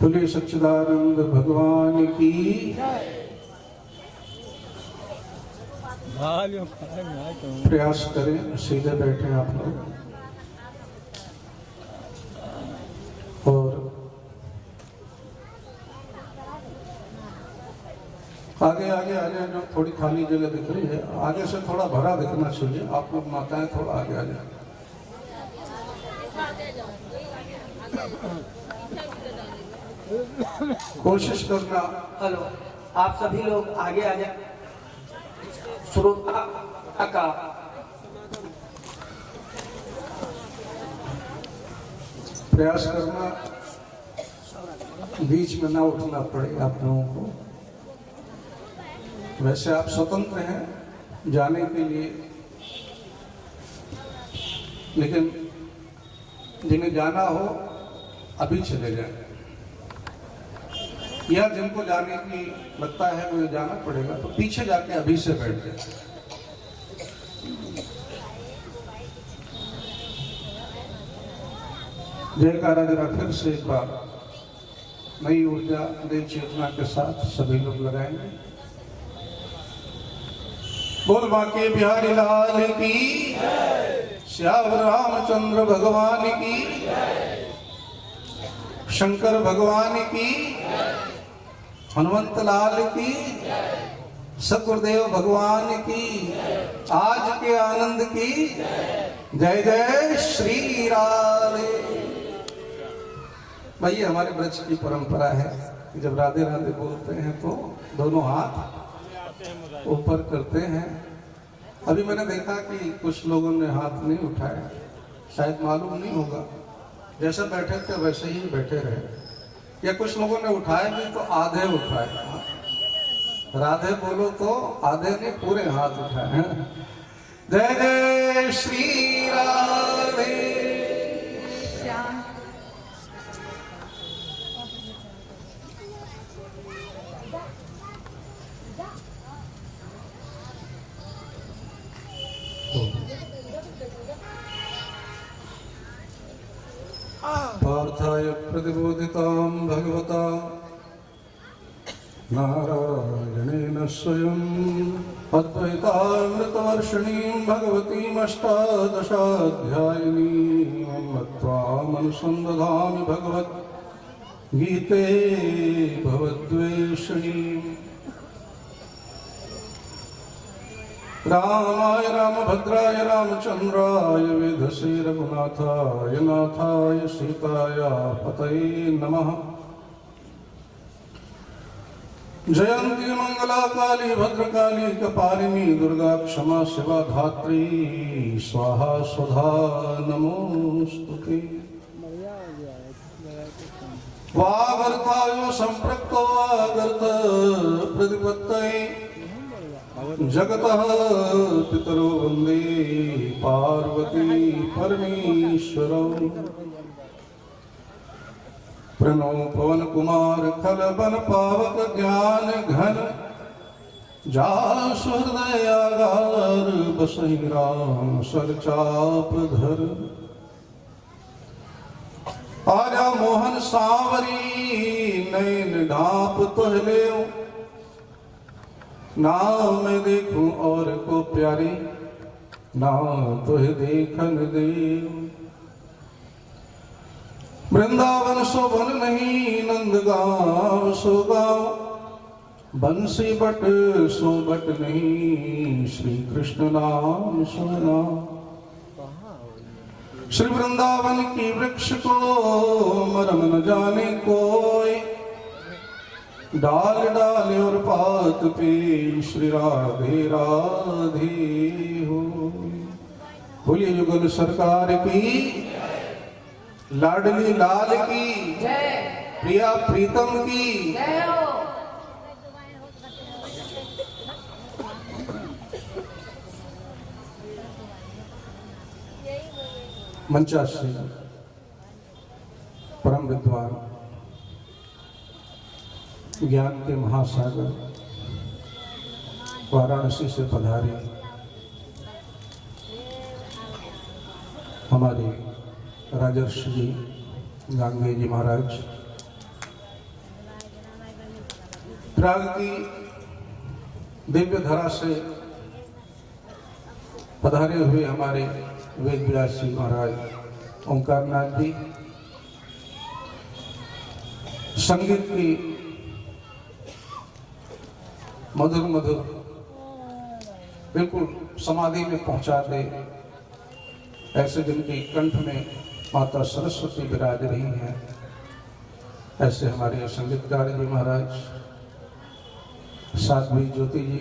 बोले सच्चिदानंद भगवान की। प्रयास करें, सीधे बैठे आप लोग और आगे आगे आ जाए। जो थोड़ी खाली जगह दिख रही है आगे से थोड़ा भरा दिखना चाहिए। आप लोग माताएं थोड़ा आगे आ जाए। कोशिश करना। हेलो, आप सभी लोग आगे आ जाए। श्रोता का प्रयास करना, बीच में ना उठना पड़े आप लोगों को। वैसे आप स्वतंत्र हैं जाने के लिए, लेकिन जिन्हें जाना हो अभी चले जाएं, या जिनको जाने की लगता है मुझे जाना पड़ेगा तो पीछे जाके अभी से बैठ जाए। जयकारा जरा फिर से एक बार नई ऊर्जा नई चेतना के साथ सभी लोग लगाएंगे। बोल बांके बिहारी लाल की, श्याम रामचंद्र भगवान की, शंकर भगवान की, हनुमंत लाल की, सकुरदेव भगवान की, आज के आनंद की। जय जय श्री राधे। भाई हमारे ब्रज की परंपरा है कि जब राधे राधे बोलते हैं तो दोनों हाथ ऊपर करते हैं। अभी मैंने देखा कि कुछ लोगों ने हाथ नहीं उठाया, शायद मालूम नहीं होगा, जैसे बैठे थे वैसे ही बैठे रहे, या कुछ लोगों ने उठाए भी तो आधे उठाए। राधे बोलो तो आधे ने पूरे हाथ उठाए हैं। जय जय श्री राधे। पार्थाय प्रतिबोधितां भगवता नारायणेन स्वयं अद्वैतामृतवर्षिणीं भगवतीम् अष्टादशाध्यायिनीं मत्वामनुसन्दधामि भगवद्गीते भवद्वेषिणीम्। रामाय रामभद्राय रामचंद्राय वेधसे रघुनाथाय नाथाय सीताय पतये नमः। जयंती मंगला काली भद्रकाली कपालिनी दुर्गा क्षमा शिवा धात्री स्वाहा स्वधा नमोस्तुते। वागर्थायो संपृक्तो वागर्थ प्रतिपत्तये जगतः पितरो वंदे पार्वती परमेश्वरौ। प्रणो पवन कुमार खल बन पावक ज्ञान घन जासु हृदय आगार बसहि राम सर चाप धर। आजा मोहन सांवरी नैन ढाप तुहले ना मैं देखूं और को प्यारी ना तुह देखन दे। वृंदावन शोभन नहीं नंद गाँव सो गाँव बंसी बट सो बट नहीं श्री कृष्ण नाम सुना। श्री वृंदावन की वृक्ष को मरम न जाने कोई डाल डाल और पात पे श्री राधे राधे हो। बोलिए युगल सरकार की, लाडली लाल की, प्रिया प्रीतम की। मंचाश्री परम विद्वान ज्ञान के महासागर वाराणसी से पधारे हमारे राजर्षि जी गांगे जी महाराज, प्राग की दिव्य धरा से पधारे हुए हमारे वेद व्यास जी महाराज ओंकारनाथ जी, संगीत की मधुर मधुर बिल्कुल समाधि में पहुंचा दे ऐसे जिनकी कंठ में माता सरस्वती विराज रही हैं, ऐसे हमारे संगीतकार जी महाराज, साध्वी ज्योति जी,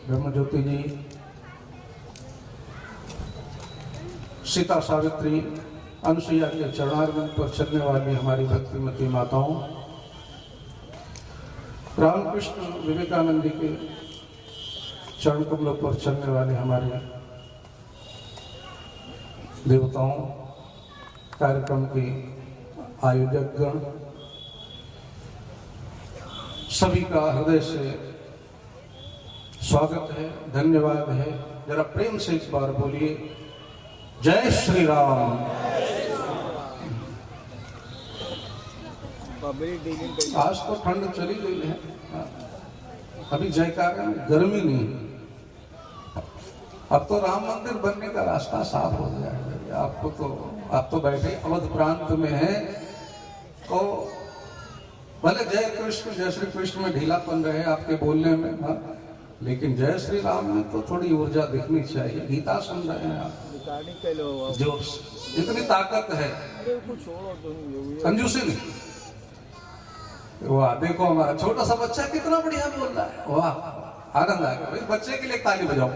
ब्रह्म ज्योति जी, सीता सावित्री अनुसुईया के चरणारविंद पर चलने वाली हमारी भक्तिमती माताओं, रामकृष्ण विवेकानंद जी के चरण कमलों पर चलने वाले हमारे देवताओं, कार्यक्रम के आयोजक गण, सभी का हृदय से स्वागत है, धन्यवाद है। जरा प्रेम से इस बार बोलिए जय श्री राम। आज तो ठंड चली गई है, अभी जयकारा में गर्मी नहीं। अब तो राम मंदिर बनने का रास्ता साफ हो गया है। आप तो बैठे अवध प्रांत में हैं, तो भले जय कृष्ण जय श्री कृष्ण में ढीलापन रहे आपके बोलने में, हाँ, लेकिन जय श्री राम में तो थोड़ी ऊर्जा दिखनी चाहिए। गीता सुन रहे हैं आप, जो जितनी ताकत है, कंजूसी नहीं। वाह, देखो हमारा छोटा सा बच्चा कितना बढ़िया बोल रहा है, वाह, आनंद आ गया। भाई बच्चे के लिए ताली बजाओ।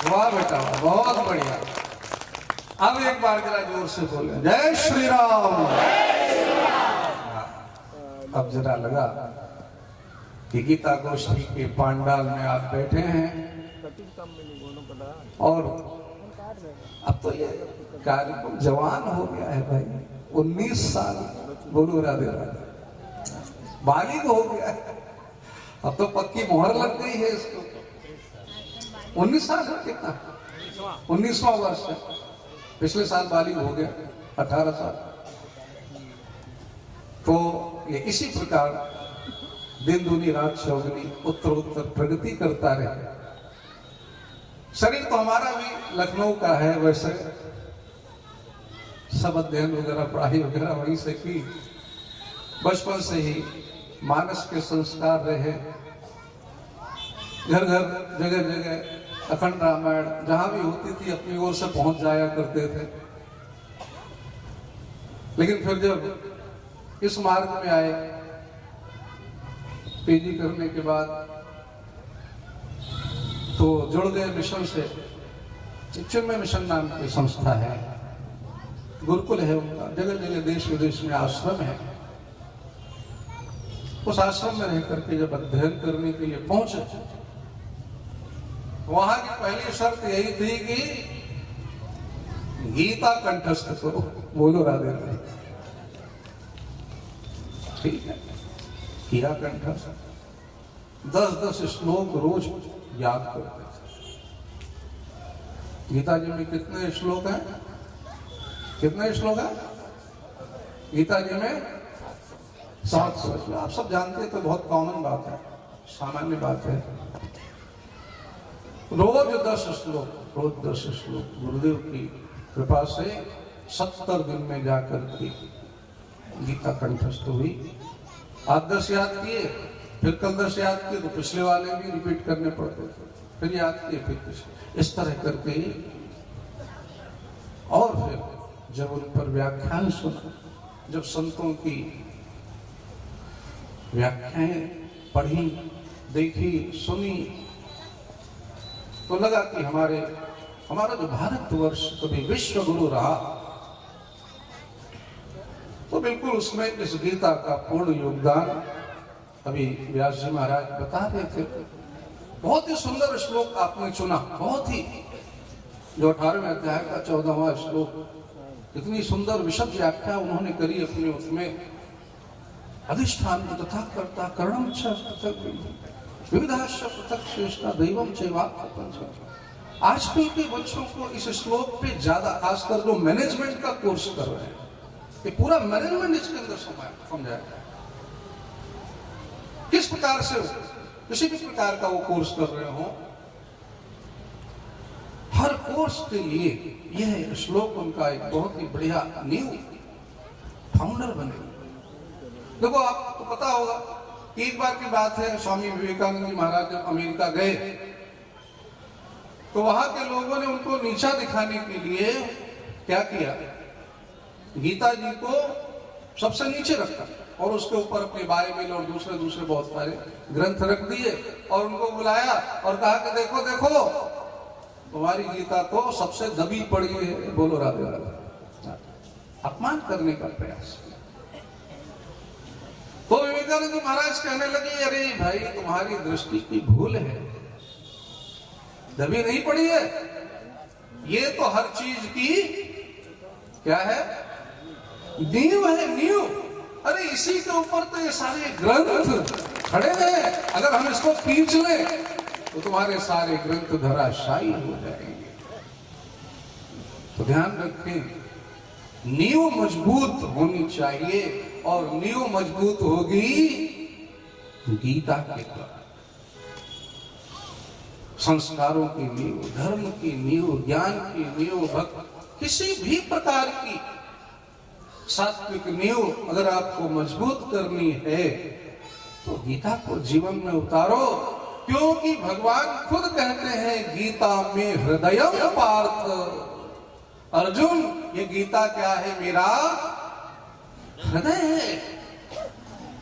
वाह बेटा, बहुत बढ़िया। अब एक बार जरा जोर से बोले जय श्री राम। अब जरा लगा कि गीता गोष्ठी के पांडाल में आप बैठे हैं और अब तो ये कार्यक्रम जवान हो गया है भाई, 19 साल, बोलो राधे राधे, बालिग हो गया है। अब तो पक्की मोहर लग गई है इसको। 19 साल है, कितना 19वां वर्ष है, पिछले साल बालिग हो गया 18 साल। तो ये इसी प्रकार दिन दूनी रात चौगुनी उत्तर उत्तर प्रगति करता रहे। शरीर तो हमारा भी लखनऊ का है, वैसे सब अध्ययन वगैरह पढ़ाई वगैरह वहीं से की, बचपन से ही मानस के संस्कार रहे। घर घर जगह जगह अखंड रामायण जहां भी होती थी अपनी ओर से पहुंच जाया करते थे। लेकिन फिर जब इस मार्ग में आए, पीजी करने के बाद तो जुड़ गए मिशन से। चिन्मय मिशन नाम की संस्था है, गुरुकुल है उनका, जगह जगह देश विदेश में आश्रम है। उस आश्रम में रह करके जब अध्ययन करने के लिए पहुंचे, वहां की पहली शर्त यही थी कि गीता कंठस्थ करो। बोलो राधे राधे। ठीक है, किया कंठस्थ। 10-10 श्लोक रोज याद करते थे। गीता जी में कितने श्लोक हैं? कितने श्लोक हैं गीता जी में? 700 श्लोक। आप सब जानते हैं, तो बहुत कॉमन बात है, सामान्य बात है। रोज 10 श्लोक, रोज 10 श्लोक। गुरुदेव की कृपा से 70 दिन में जाकर के गीता कंठस्थ हुई। आज 10 याद किए, फिर कल 10 याद किए, तो पिछले वाले भी रिपीट करने पड़ते थे, फिर याद किए, फिर पिछले, इस तरह करके ही। और फिर जब उन पर व्याख्यान सुना, जब संतों की व्याख्याएं पढ़ी, देखी, सुनी, तो लगा कि हमारा जो भारतवर्ष कभी विश्व गुरु रहा, तो बिल्कुल उसमें इस गीता का पूर्ण योगदान। अभी व्यास जी महाराज बता रहे थे, बहुत ही सुंदर श्लोक आपने चुना, बहुत ही, जो 18वें अध्याय का 14वां श्लोक, इतनी सुंदर विशद व्याख्या उन्होंने करी अपने उसमें। अधिष्ठान तथा कर्ता कर्णम च पृथक विविधाश्च पृथक श्रेष्ठा दैवम चैवात्मपंच। आजकल के बच्चों को इस श्लोक पे ज्यादा, खासकर जो मैनेजमेंट का कोर्स कर रहे हैं, ये पूरा मैनेजमेंट इसके अंदर समझाया। किस प्रकार से किसी भी प्रकार का वो कोर्स कर रहे हो, हर कोर्स के लिए यह श्लोक उनका एक बहुत ही बढ़िया न्यू फाउंडर बने। देखो आपको पता होगा कि एक बार की बात है, स्वामी विवेकानंद जी महाराज जब अमेरिका गए तो वहां के लोगों ने उनको नीचा दिखाने के लिए क्या किया, गीता जी को सबसे नीचे रखा और उसके ऊपर अपनी बाइबल और दूसरे दूसरे बहुत सारे ग्रंथ रख दिए और उनको बुलाया और कहा कि देखो देखो तुम्हारी गीता तो सबसे दबी पड़ी है, बोलो राधे राधे। अपमान करने का प्रयास। तो विवेकानंद जी महाराज कहने लगे, अरे भाई तुम्हारी दृष्टि की भूल है, दबी नहीं पड़ी है, ये तो हर चीज की क्या है, नींव है, नींव। अरे इसी के ऊपर तो ये सारे ग्रंथ खड़े हैं, अगर हम इसको खींच लें तो तुम्हारे सारे ग्रंथ धराशायी हो जाएंगे। तो ध्यान रखें, नींव मजबूत होनी चाहिए और नींव मजबूत होगी गीता के द्वारा। संस्कारों की नींव, धर्म की नींव, ज्ञान की नींव, भक्त किसी भी प्रकार की सात्विक नींव अगर आपको मजबूत करनी है तो गीता को जीवन में उतारो, क्योंकि भगवान खुद कहते हैं गीता में हृदयम पार्थ। अर्जुन ये गीता क्या है, मेरा हृदय है।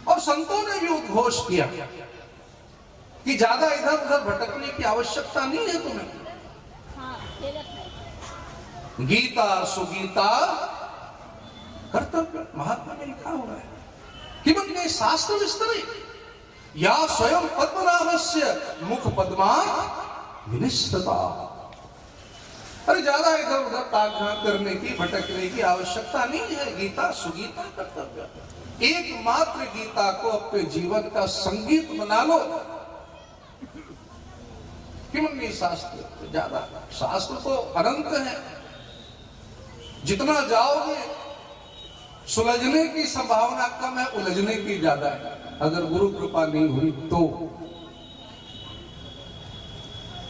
और संतों ने भी उद्घोष किया कि ज्यादा इधर उधर भटकने की आवश्यकता नहीं है तुम्हें। गीता सुगीता कर्तव्य, महात्मा में लिखा हुआ है कि बल्कि शास्त्र विस्तरे या स्वयं पद्मनाभस्य मुख पद्मा विनिश्चिता। अरे ज्यादा इधर उधर ताकझां करने की, भटकने की आवश्यकता नहीं है। गीता सुगीता कर्तव्य, एकमात्र गीता को अपने जीवन का संगीत बना लो। क्यों नहीं शास्त्र ज्यादा, शास्त्र तो अनंत है, जितना जाओगे सुलझने की संभावना कम है, उलझने की ज्यादा है अगर गुरु कृपा नहीं हुई तो।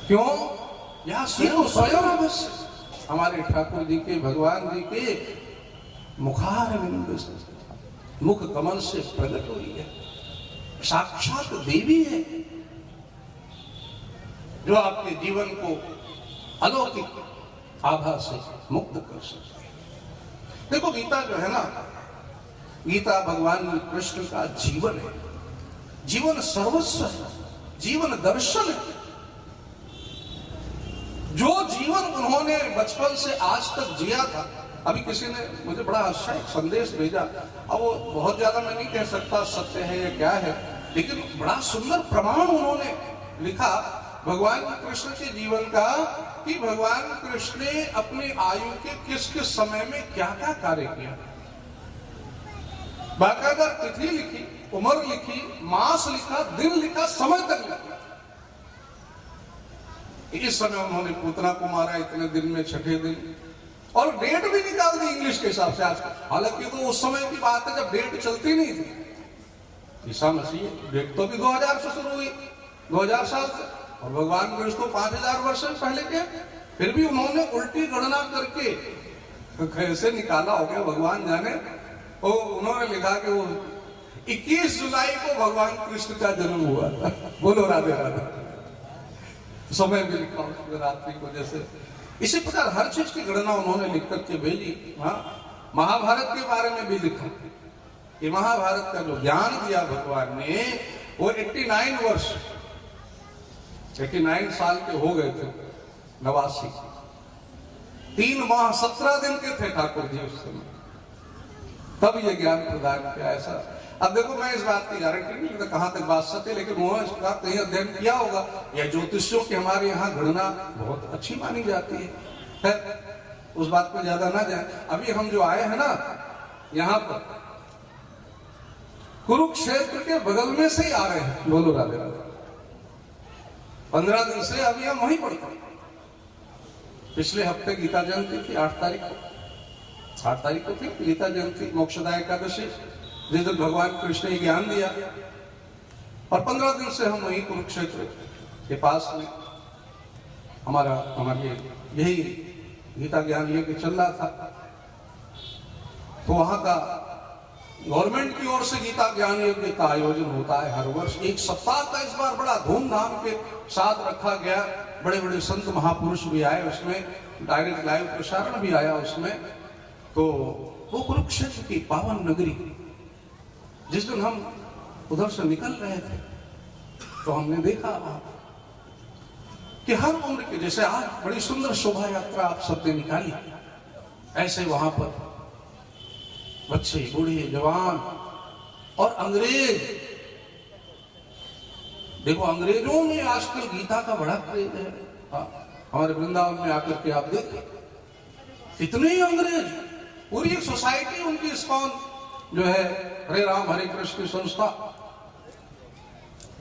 क्यों, यह स्वयं अवश्य हमारे ठाकुर जी के, भगवान जी के मुखारविंद मुख कमल से प्रकट हुई है, साक्षात देवी है जो आपके जीवन को अलौकिक आभा से मुक्त कर सकती है। देखो गीता जो है ना, गीता भगवान कृष्ण का जीवन है, जीवन सर्वस्व है, जीवन दर्शन है। जो जीवन उन्होंने बचपन से आज तक जिया था। अभी किसी ने मुझे बड़ा अच्छा एक संदेश भेजा, अब वो बहुत ज्यादा मैं नहीं कह सकता सत्य है या क्या है, लेकिन बड़ा सुंदर प्रमाण उन्होंने लिखा भगवान कृष्ण के जीवन का कि भगवान कृष्ण ने अपनी आयु के किस किस समय में क्या क्या कार्य किया। बाकायदा तिथि लिखी, उम्र लिखी, मास लिखा, दिन लिखा, समय तक लिखा। इस समय उन्होंने पूतना को मारा इतने दिन में, छठे दिन, और डेट भी निकाल दी इंग्लिश के हिसाब से आज। हालांकि तो उस समय की बात है जब डेट चलती नहीं थी। ईसा मसीह डेट तो भी 2000 से शुरू हुई, 2000 साल से, और भगवान कृष्ण को 5000 वर्ष पहले के। फिर भी उन्होंने उल्टी गणना करके कैसे निकाला हो गया भगवान जाने। वो उन्होंने लिखा कि वो 21 जुलाई को भगवान कृष्ण का जन्म हुआ था। बोलो राधे राधे। समय भी लिखा रात्रि को, जैसे इसी प्रकार हर चीज की गणना उन्होंने लिख करके भेजी। हाँ, महाभारत के बारे में भी लिखा कि महाभारत का जो ज्ञान दिया भगवान ने, वो 89 वर्ष, 89 साल के हो गए थे, 89, 3 माह 17 दिन के थे ठाकुर जी उस समय, तब ये ज्ञान प्रदान किया। ऐसा अब देखो, मैं इस बात की गारंटी नहीं देता कहां तक बात सत्य, लेकिन उन्होंने इसका कहीं अध्ययन किया होगा। यह ज्योतिषियों की हमारे यहाँ गणना बहुत अच्छी मानी जाती है, उस बात पर ज्यादा ना जाए। अभी हम जो आए हैं ना यहाँ पर, कुरुक्षेत्र के बगल में से ही आ रहे हैं। बोलो राधे राधे। 15 दिन से अभी हम वहीं पढ़ते हैं। पिछले हफ्ते गीता जयंती थी, 8 तारीख को, 8 तारीख को थी गीता जयंती, मोक्षदा एकादशी, जिस दिन भगवान कृष्ण ने ज्ञान दिया। और 15 दिन से हम वही कुरुक्षेत्र के पास में हमारे यही गीता ज्ञान लेके चल रहा था। तो वहां का गवर्नमेंट की ओर से गीता ज्ञान यज्ञ का आयोजन होता है हर वर्ष। एक सप्ताह का इस बार बड़ा धूमधाम के साथ रखा गया। बड़े बड़े संत महापुरुष भी आए उसमें, डायरेक्ट लाइव प्रसारण भी आया उसमें। तो वो कुरुक्षेत्र की पावन नगरी, जिस दिन हम उधर से निकल रहे थे तो हमने देखा कि हर उम्र के, जैसे आज बड़ी सुंदर शोभा यात्रा आप सबने निकाली, ऐसे वहां पर बच्चे, बूढ़े, जवान और अंग्रेज। देखो अंग्रेजों में आजकल गीता का बड़ा क्रेज है। हमारे वृंदावन में आकर के आप देखें कितने ही अंग्रेज, पूरी एक सोसाइटी उनकी इस्कॉन जो है हरे राम हरे कृष्ण की संस्था,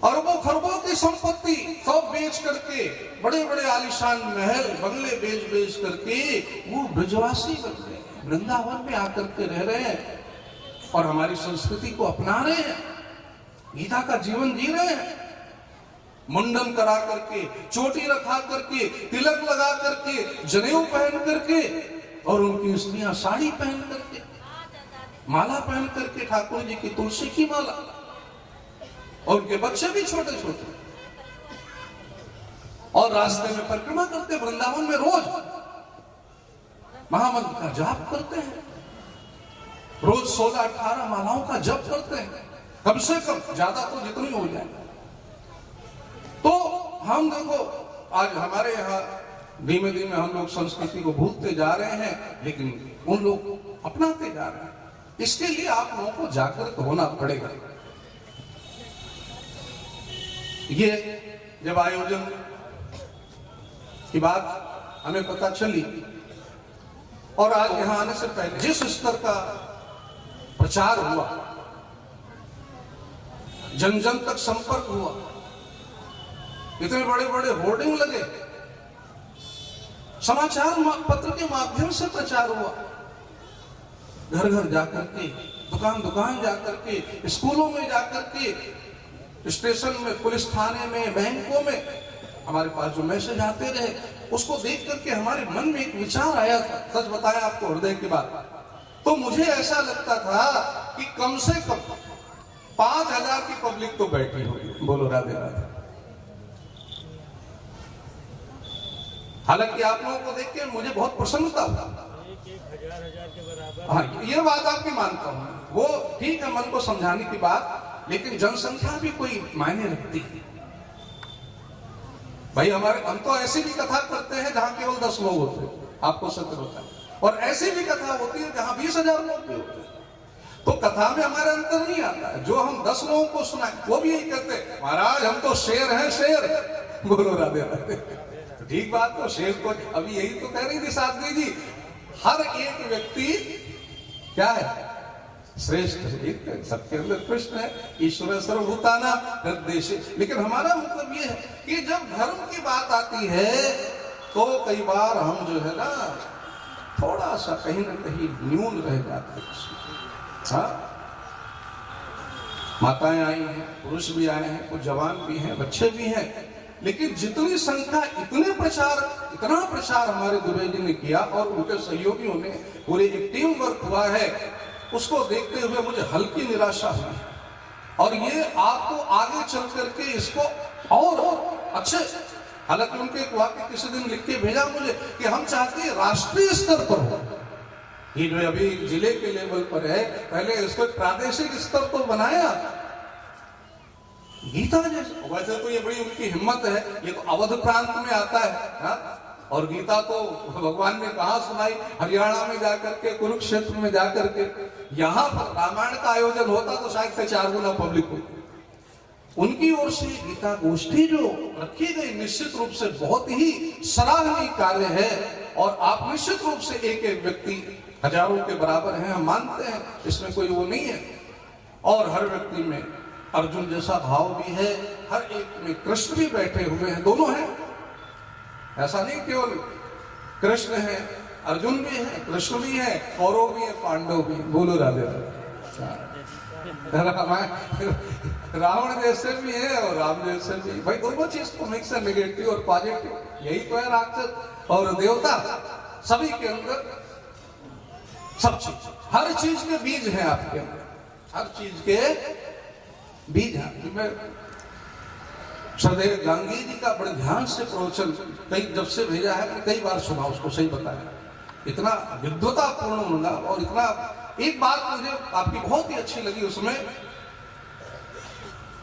अरबों खरबों की संपत्ति सब बेच करके, बड़े बड़े आलीशान महल बंगले बेच करके वो ब्रजवासी बन गए, वृंदावन में आकर के रह रहे हैं और हमारी संस्कृति को अपना रहे हैं, गीता का जीवन जी रहे हैं। मुंडन करा करके, चोटी रखा करके, तिलक लगा करके, जनेऊ पहन करके, और उनकी स्त्रियां साड़ी पहन करके, माला पहन करके, ठाकुर जी की तुलसी की माला, और उनके बच्चे भी छोटे छोटे, और रास्ते में परिक्रमा करते, वृंदावन में रोज महामंत्र का जाप करते हैं, रोज 16-18 मालाओं का जप करते हैं, कम से कम, ज्यादा तो जितनी हो जाए। तो हम देखो आज हमारे यहाँ धीमे धीमे हम लोग संस्कृति को भूलते जा रहे हैं, लेकिन उन लोग अपनाते जा रहे हैं। इसके लिए आप लोगों को जागरूक होना पड़ेगा। ये जब आयोजन की बात हमें पता चली और आज यहां आने से पहले जिस स्तर का प्रचार हुआ, जन जन तक संपर्क हुआ, इतने बड़े बड़े होर्डिंग लगे, समाचार पत्र के माध्यम से प्रचार हुआ, घर घर जाकर के, दुकान दुकान जाकर के, स्कूलों में जाकर के, स्टेशन में, पुलिस थाने में, बैंकों में हमारे पास जो मैसेज आते रहे, उसको देख करके हमारे मन में एक विचार आया था। सच बताया आपको हृदय की बात, तो मुझे ऐसा लगता था कि कम से कम 5000 की पब्लिक तो बैठी होगी। बोलो राधे राधे। हालांकि आप लोगों को देख के मुझे बहुत प्रसन्नता हुआ। हाँ, ये बात आपकी मानता हूं, वो ठीक है, मन को समझाने की बात, लेकिन जनसंख्या भी कोई मायने रखती है भाई। हम तो ऐसी भी कथा करते हैं जहां केवल 10 लोग होते हैं, आपको सत्य होता है, और ऐसी भी कथा होती है जहां 20,000 लोग भी होते हैं। तो कथा में हमारा अंतर नहीं आता है। जो हम 10 लोगों को सुनाए वो भी यही कहते हैं, महाराज हम तो शेर हैं, शेर। बोलो राधे राधे। ठीक बात, तो शेर को अभी यही तो कह रही थी साध्वी जी, हर एक व्यक्ति क्या है, श्रेष्ठ है, सबके अंदर कृष्ण है, ईश्वर सर्वभूताना हृदय। लेकिन हमारा मतलब ये है कि जब धर्म की बात आती है तो कई बार हम जो है ना थोड़ा सा कहीं ना कहीं न्यून रह जाते हैं। हाँ, माताएं आई हैं, पुरुष भी आए हैं, कुछ जवान भी हैं, बच्चे भी हैं, लेकिन जितनी संख्या, इतना प्रचार हमारे दुबे जी ने किया और उनके सहयोगियों ने, पूरे एक टीम वर्क हुआ है, उसको देखते हुए मुझे हल्की निराशा हुई। और ये आपको आगे चल करके इसको और अच्छे, हालांकि उनके एक वाक्य किसी दिन लिख के भेजा मुझे कि हम चाहते हैं राष्ट्रीय स्तर पर हो, ये जो अभी जिले के लेवल पर है, पहले इसको प्रादेशिक स्तर पर बनाया। गीता जैसे, वैसे तो ये बड़ी उनकी हिम्मत है, ये तो अवध प्रांत में आता है हा? और गीता तो भगवान ने कहा सुनाई, हरियाणा में जाकर के, कुरुक्षेत्र में जाकर के। यहाँ पर रामायण का आयोजन होता तो शायद से 4 गुना पब्लिक होती। उनकी ओर से गीता गोष्ठी जो रखी गई निश्चित रूप से बहुत ही सराहनीय कार्य है, और आप निश्चित रूप से एक एक व्यक्ति हजारों के बराबर हैं, हम मानते हैं, इसमें कोई वो नहीं है। और हर व्यक्ति में अर्जुन जैसा भाव भी है, हर एक में कृष्ण भी बैठे हुए हैं, दोनों हैं, ऐसा नहीं केवल कृष्ण है, अर्जुन भी है, कृष्ण भी है, कौरव भी है, पांडव भी। बोलो राधे राधे। रावण जैसे भी है और राम जैसे भी, भाई दोनों चीज को मिक्स है, नेगेटिव और पॉजिटिव, यही तो है राक्षस और देवता। सभी के अंदर सब चीज, हर चीज के बीज हैं आपके अंदर, हर चीज के बीज हैं। मैं श्रद्धेय गांगी जी का बड़े ध्यान से प्रवचन कई जब से भेजा है, मैंने कई बार सुना, उसको सही बताया, इतना विद्वतापूर्ण होगा। और इतना, एक बात मुझे आपकी बहुत ही अच्छी लगी उसमें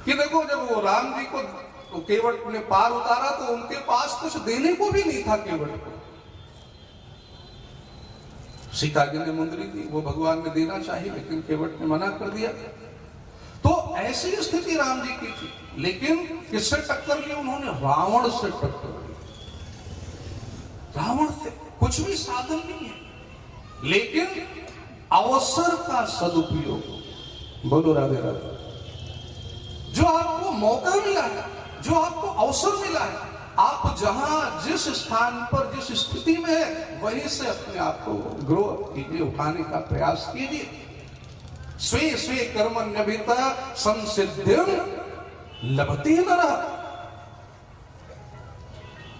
कि देखो जब वो राम जी को केवट ने पार उतारा तो उनके पास कुछ देने को भी नहीं था केवट को। सीता जी ने मुंदरी दी, वो भगवान ने देना चाहिए लेकिन केवट ने मना कर दिया। तो ऐसी स्थिति राम जी की थी, लेकिन किससे टक्कर ली उन्होंने? रावण से टक्कर ली। रावण से कुछ भी साधन नहीं है, लेकिन अवसर का सदुपयोग। बोलो राधे राधे। जो आपको मौका मिला है, जो आपको अवसर मिला है, आप जहां जिस स्थान पर जिस स्थिति में है वहीं से अपने आप को ग्रो कीजिए, उठाने का प्रयास कीजिए। स्वे स्वे कर्मण्यभिता संसिद्धिं लभते नरः।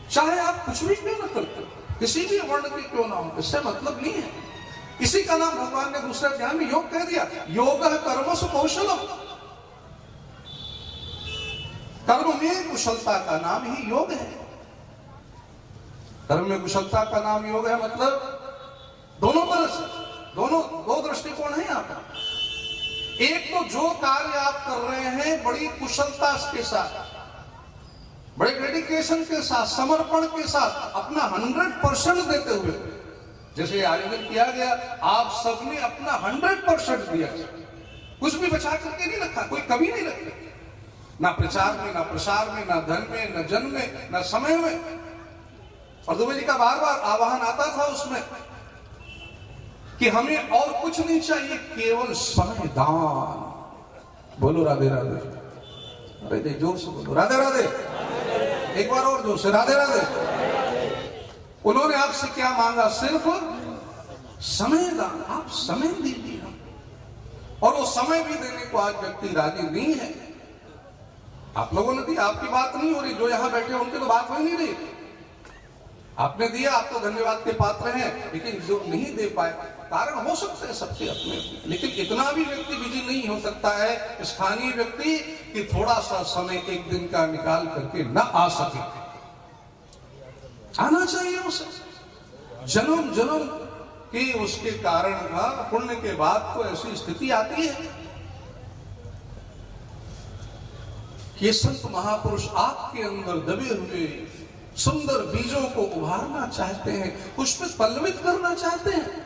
चाहे आप कुछ भी क्यों न करते, किसी भी वर्ण के क्यों ना हो, इससे मतलब नहीं है। इसी का नाम भगवान ने दूसरे अध्याय में योग कह दिया, योग कर्मसु कौशलम। कर्म में कुशलता का नाम ही योग है। कर्म में कुशलता का नाम योग है, मतलब दोनों तरह से, दोनों दो दृष्टिकोण है यहाँ पर। एक तो जो कार्य आप कर रहे हैं बड़ी कुशलता के साथ, बड़े डेडिकेशन के साथ, समर्पण के साथ, अपना 100% देते हुए, जैसे आयोजन किया गया, आप सबने अपना 100% दिया, कुछ भी बचा करके नहीं रखा, कोई कमी नहीं रखी, ना प्रचार में, ना प्रसार में, ना धन में, ना जन में, ना समय में। और दुबे जी का बार बार आह्वान आता था उसमें कि हमें और कुछ नहीं चाहिए, केवल समय दान। बोलो राधे राधे। अरे जोर से बोलो राधे राधे, एक बार और जोर से राधे राधे। उन्होंने आपसे क्या मांगा? सिर्फ समय दान। आप समय दीजिए, और वो समय भी देने को आज व्यक्ति राजी नहीं है। आप लोगों ने दी, आपकी बात नहीं हो रही, जो यहां बैठे उनकी तो बात हो ही नहीं रही। आपने दिया, आप तो धन्यवाद के पात्र हैं, लेकिन जो नहीं दे पाए, कारण हो सकते हैं सबके अपने, लेकिन इतना भी व्यक्ति बिजी नहीं हो सकता है स्थानीय व्यक्ति कि थोड़ा सा समय एक दिन का निकाल करके न आ सके। आना चाहिए उसे, जन्म जन्म के उसके कारण पुण्य के बाद तो ऐसी स्थिति आती है कि संत महापुरुष आपके अंदर दबे हुए सुंदर बीजों को उभारना चाहते हैं, पुष्पित पल्लवित करना चाहते हैं।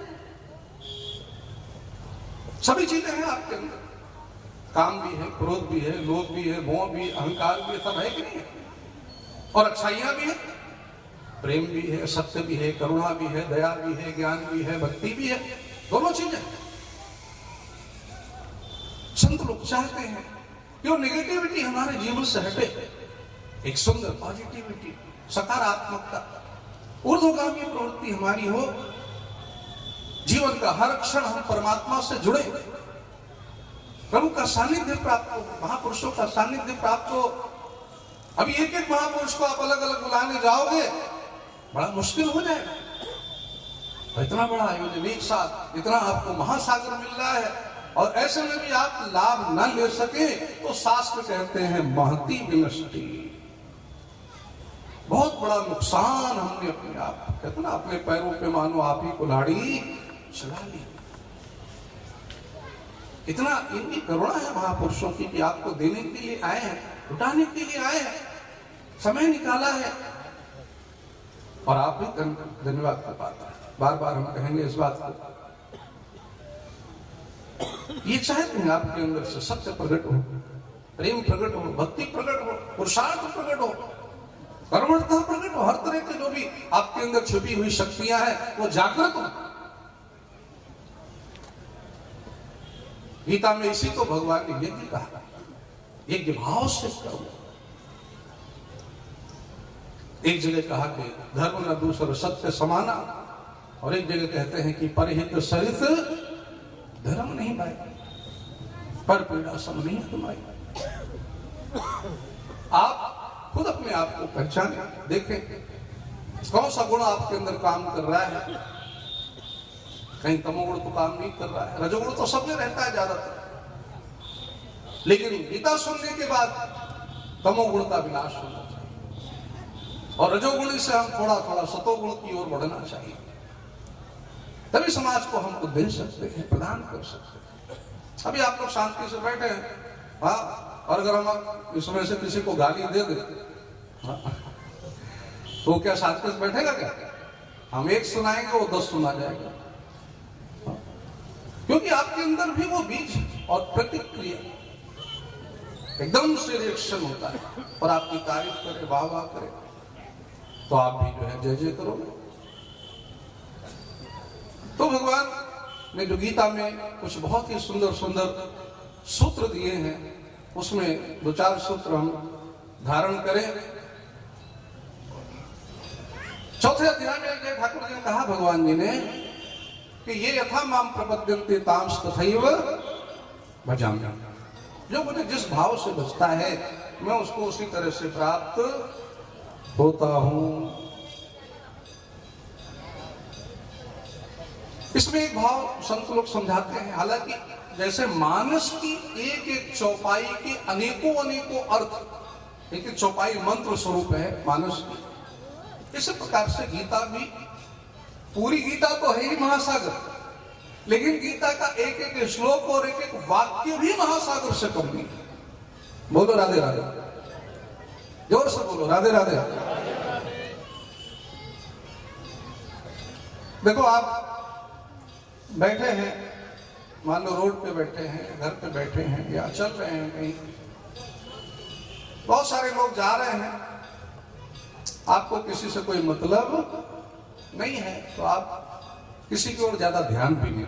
सभी चीजें हैं आपके अंदर, काम भी है, क्रोध भी है, लोभ भी है, मोह भी, अहंकार भी है, सब है कि नहीं है? और अच्छाइयां भी है, प्रेम भी है, सत्य भी है, करुणा भी है, दया भी है, ज्ञान भी है, भक्ति भी है, दोनों चीजें। संत लोग चाहते हैं कि वो नेगेटिविटी हमारे जीवन से हटे, एक सुंदर पॉजिटिविटी, सकारात्मकता, ऊर्ध्वगामी प्रवृत्ति हमारी हो। जीवन का हर क्षण हम परमात्मा से जुड़े, प्रभु का सानिध्य प्राप्त हो, महापुरुषों का सानिध्य प्राप्त हो। अभी एक एक महापुरुष को आप अलग अलग बुलाने जाओगे, बड़ा मुश्किल हो जाएगा। इतना बड़ा आयोजन एक साथ, इतना आपको महासागर मिल रहा है, और ऐसे में भी आप लाभ न ले सके तो शास्त्र कहते हैं महती विनष्टि, बहुत बड़ा नुकसान हमने अपने आप, कहते ना, अपने पैरों पे मानो आप ही कुल्हाड़ी चला ली। इतना इनकी करुणा है महापुरुषों की कि आपको देने के लिए आए हैं, लुटाने के लिए आए हैं, समय निकाला है, और आप भी धन्यवाद कर पाता है। बार बार हम कहेंगे इस बात को। ये चाहते हैं आपके अंदर से सत्य प्रकट हो, प्रेम प्रकट हो, भक्ति प्रकट हो, पुरुषार्थ प्रकट हो, कर्मठता प्रकट हो, हर तरह के जो भी आपके अंदर छुपी हुई शक्तियां हैं वो जागृत हो। गीता में इसी को भगवान ने यज्ञ कहा, यज्ञ भाव से करो। एक जगह कहा कि धर्म न दूसर सत्य समाना, और एक जगह कहते हैं कि परहित सरित धर्म नहीं भाई। पर पीड़ा सब नहीं तुम्हारी। आप खुद अपने आप को पहचाने, देखें कौन सा गुण आपके अंदर काम कर रहा है। कहीं तमोगुण तो काम नहीं कर रहा है, रजोगुण तो सब में रहता है ज्यादातर, लेकिन गीता सुनने के बाद तमोगुण का विनाश होना चाहिए और रजोगुण से हम थोड़ा थोड़ा सतोगुण की ओर बढ़ना चाहिए। तभी समाज को हम दे सकते हैं, प्रदान कर सकते हैं। अभी आप लोग शांति से बैठे हैं, हाँ, और अगर हम इसमें से किसी को गाली दे दे तो क्या शांति से बैठेगा क्या? हम एक सुनाएंगे वो 10 सुना जाएगा, क्योंकि आपके अंदर भी वो बीज और प्रतिक्रिया एकदम से रिएक्शन होता है और आपकी तारीफ करे, वाह वाह करे तो आप भी जो है जय जय करोगे। तो भगवान ने जो गीता में कुछ बहुत ही सुंदर सुंदर सूत्र दिए हैं, उसमें 2-4 सूत्र हम धारण करें। चौथे अध्याय में जय ठाकुर जी ने कहा भगवान जी ने कि ये यथा माम प्रपद्यन्ते तांस तथैव भजाम्यहम्। जो मुझे जिस भाव से बचता है मैं उसको उसी तरह से प्राप्त होता हूं। इसमें एक भाव संत लोग समझाते हैं, हालांकि जैसे मानस की एक एक चौपाई के अनेकों अनेकों अर्थ, एक एक चौपाई मंत्र स्वरूप है मानस की, इस प्रकार से गीता भी, पूरी गीता तो है ही महासागर, लेकिन गीता का एक एक श्लोक और एक एक वाक्य भी महासागर से कम नहीं है। बोलो राधे राधे, जोर से बोलो राधे राधे। देखो आप बैठे हैं, मान लो रोड पे बैठे हैं, घर पे बैठे हैं या चल रहे हैं कहीं, बहुत सारे लोग जा रहे हैं, आपको किसी से कोई मतलब नहीं है तो आप किसी की ओर ज्यादा ध्यान भी नहीं,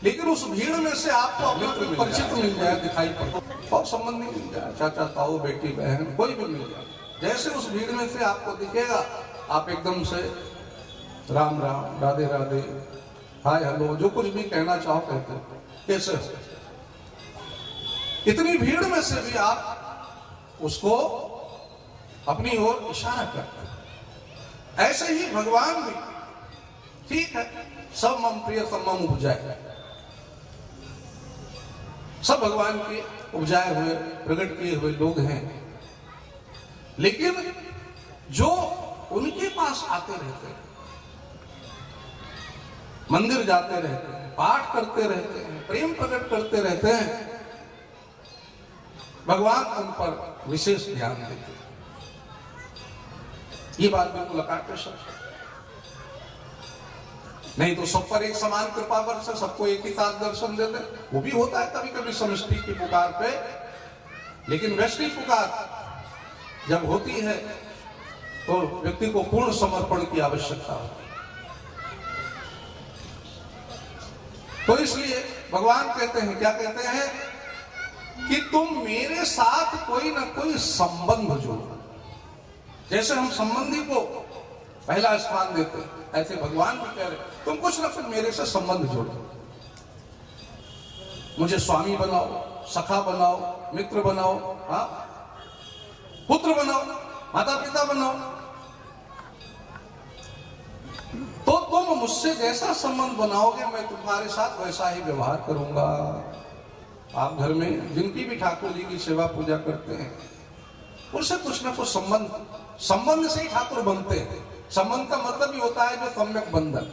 लेकिन उस भीड़ में से आपको अपना परिचित मिल जाए, दिखाई पड़ता, बहुत संबंधी मिल जाए, चाचा ताऊ बेटी बहन कोई भी मिल जाए, जैसे उस भीड़ में से आपको दिखेगा आप एकदम से राम राम, राधे राधे, हाय हेलो, जो कुछ भी कहना चाहो कहते हो, कैसे हो। इतनी भीड़ में से भी आप उसको अपनी ओर इशारा करते हैं। ऐसे ही भगवान भी, ठीक है, सब मम प्रिय मम उपजाए, सब भगवान के उपजाए हुए प्रकट किए हुए लोग हैं, लेकिन जो उनके पास आते रहते हैं, मंदिर जाते रहते हैं, पाठ करते रहते हैं, प्रेम प्रकट करते रहते हैं, भगवान उन पर विशेष ध्यान देते हैं। ये बात बिल्कुल अकाट्य है, नहीं तो सब पर एक समान कृपा वर्ष, सबको एक ही साथ दर्शन दे दे, वो भी होता है कभी कभी समष्टि की पुकार पे, लेकिन वैश्विक पुकार जब होती है तो व्यक्ति को पूर्ण समर्पण की आवश्यकता होती है। तो इसलिए भगवान कहते हैं, क्या कहते हैं कि तुम मेरे साथ कोई ना कोई संबंध जोड़ो। जैसे हम संबंधी को पहला स्थान देते हैं, ऐसे भगवान भी कह रहे तुम कुछ ना कुछ मेरे से संबंध जोड़ो, मुझे स्वामी बनाओ, सखा बनाओ, मित्र बनाओ, हाँ, पुत्र बनाओ, माता पिता बनाओ, तो तुम मुझसे जैसा संबंध बनाओगे मैं तुम्हारे साथ वैसा ही व्यवहार करूंगा। आप घर में जिनकी भी ठाकुर जी की सेवा पूजा करते हैं, उससे कुछ ना कुछ संबंध से ही ठाकुर बनते हैं। संबंध का मतलब ही होता है जो सम्यक बंधन,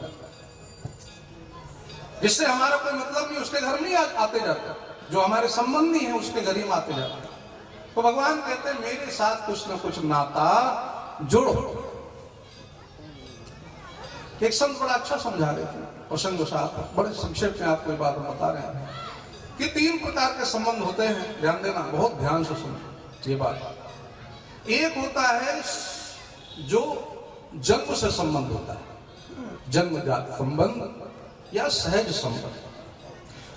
जिससे हमारा कोई मतलब नहीं, उसके घर नहीं आते जाते, जो हमारे संबंधी है उसके घर ही आते जाते। तो भगवान कहते हैं मेरे साथ कुछ ना कुछ नाता जोड़ो। एक संत बड़ा अच्छा समझा रहे थे, प्रसंग साहब बड़े संक्षेप में आपको बात बता रहे हैं कि 3 प्रकार के संबंध होते हैं, ध्यान देना, बहुत ध्यान से सुनो ये बात। एक होता है जो जन्म से संबंध होता है, जन्मजात संबंध या सहज संबंध।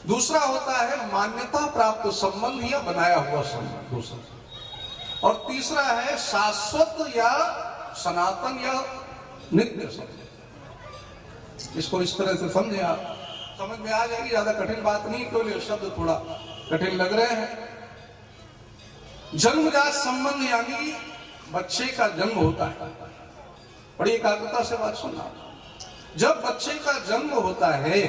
दूसरा होता है मान्यता प्राप्त संबंध या बनाया हुआ संबंध, दूसरा। और तीसरा है शाश्वत या सनातन या नित्य संबंध। इसको इस तरह से समझे आप, समझ में आ जाएगी, ज्यादा कठिन बात नहीं, केवल शब्द थोड़ा कठिन लग रहे हैं। जन्मजात संबंध यानी बच्चे का जन्म होता है, बड़ी एकाग्रता से बात सुनना। जब बच्चे का जन्म होता है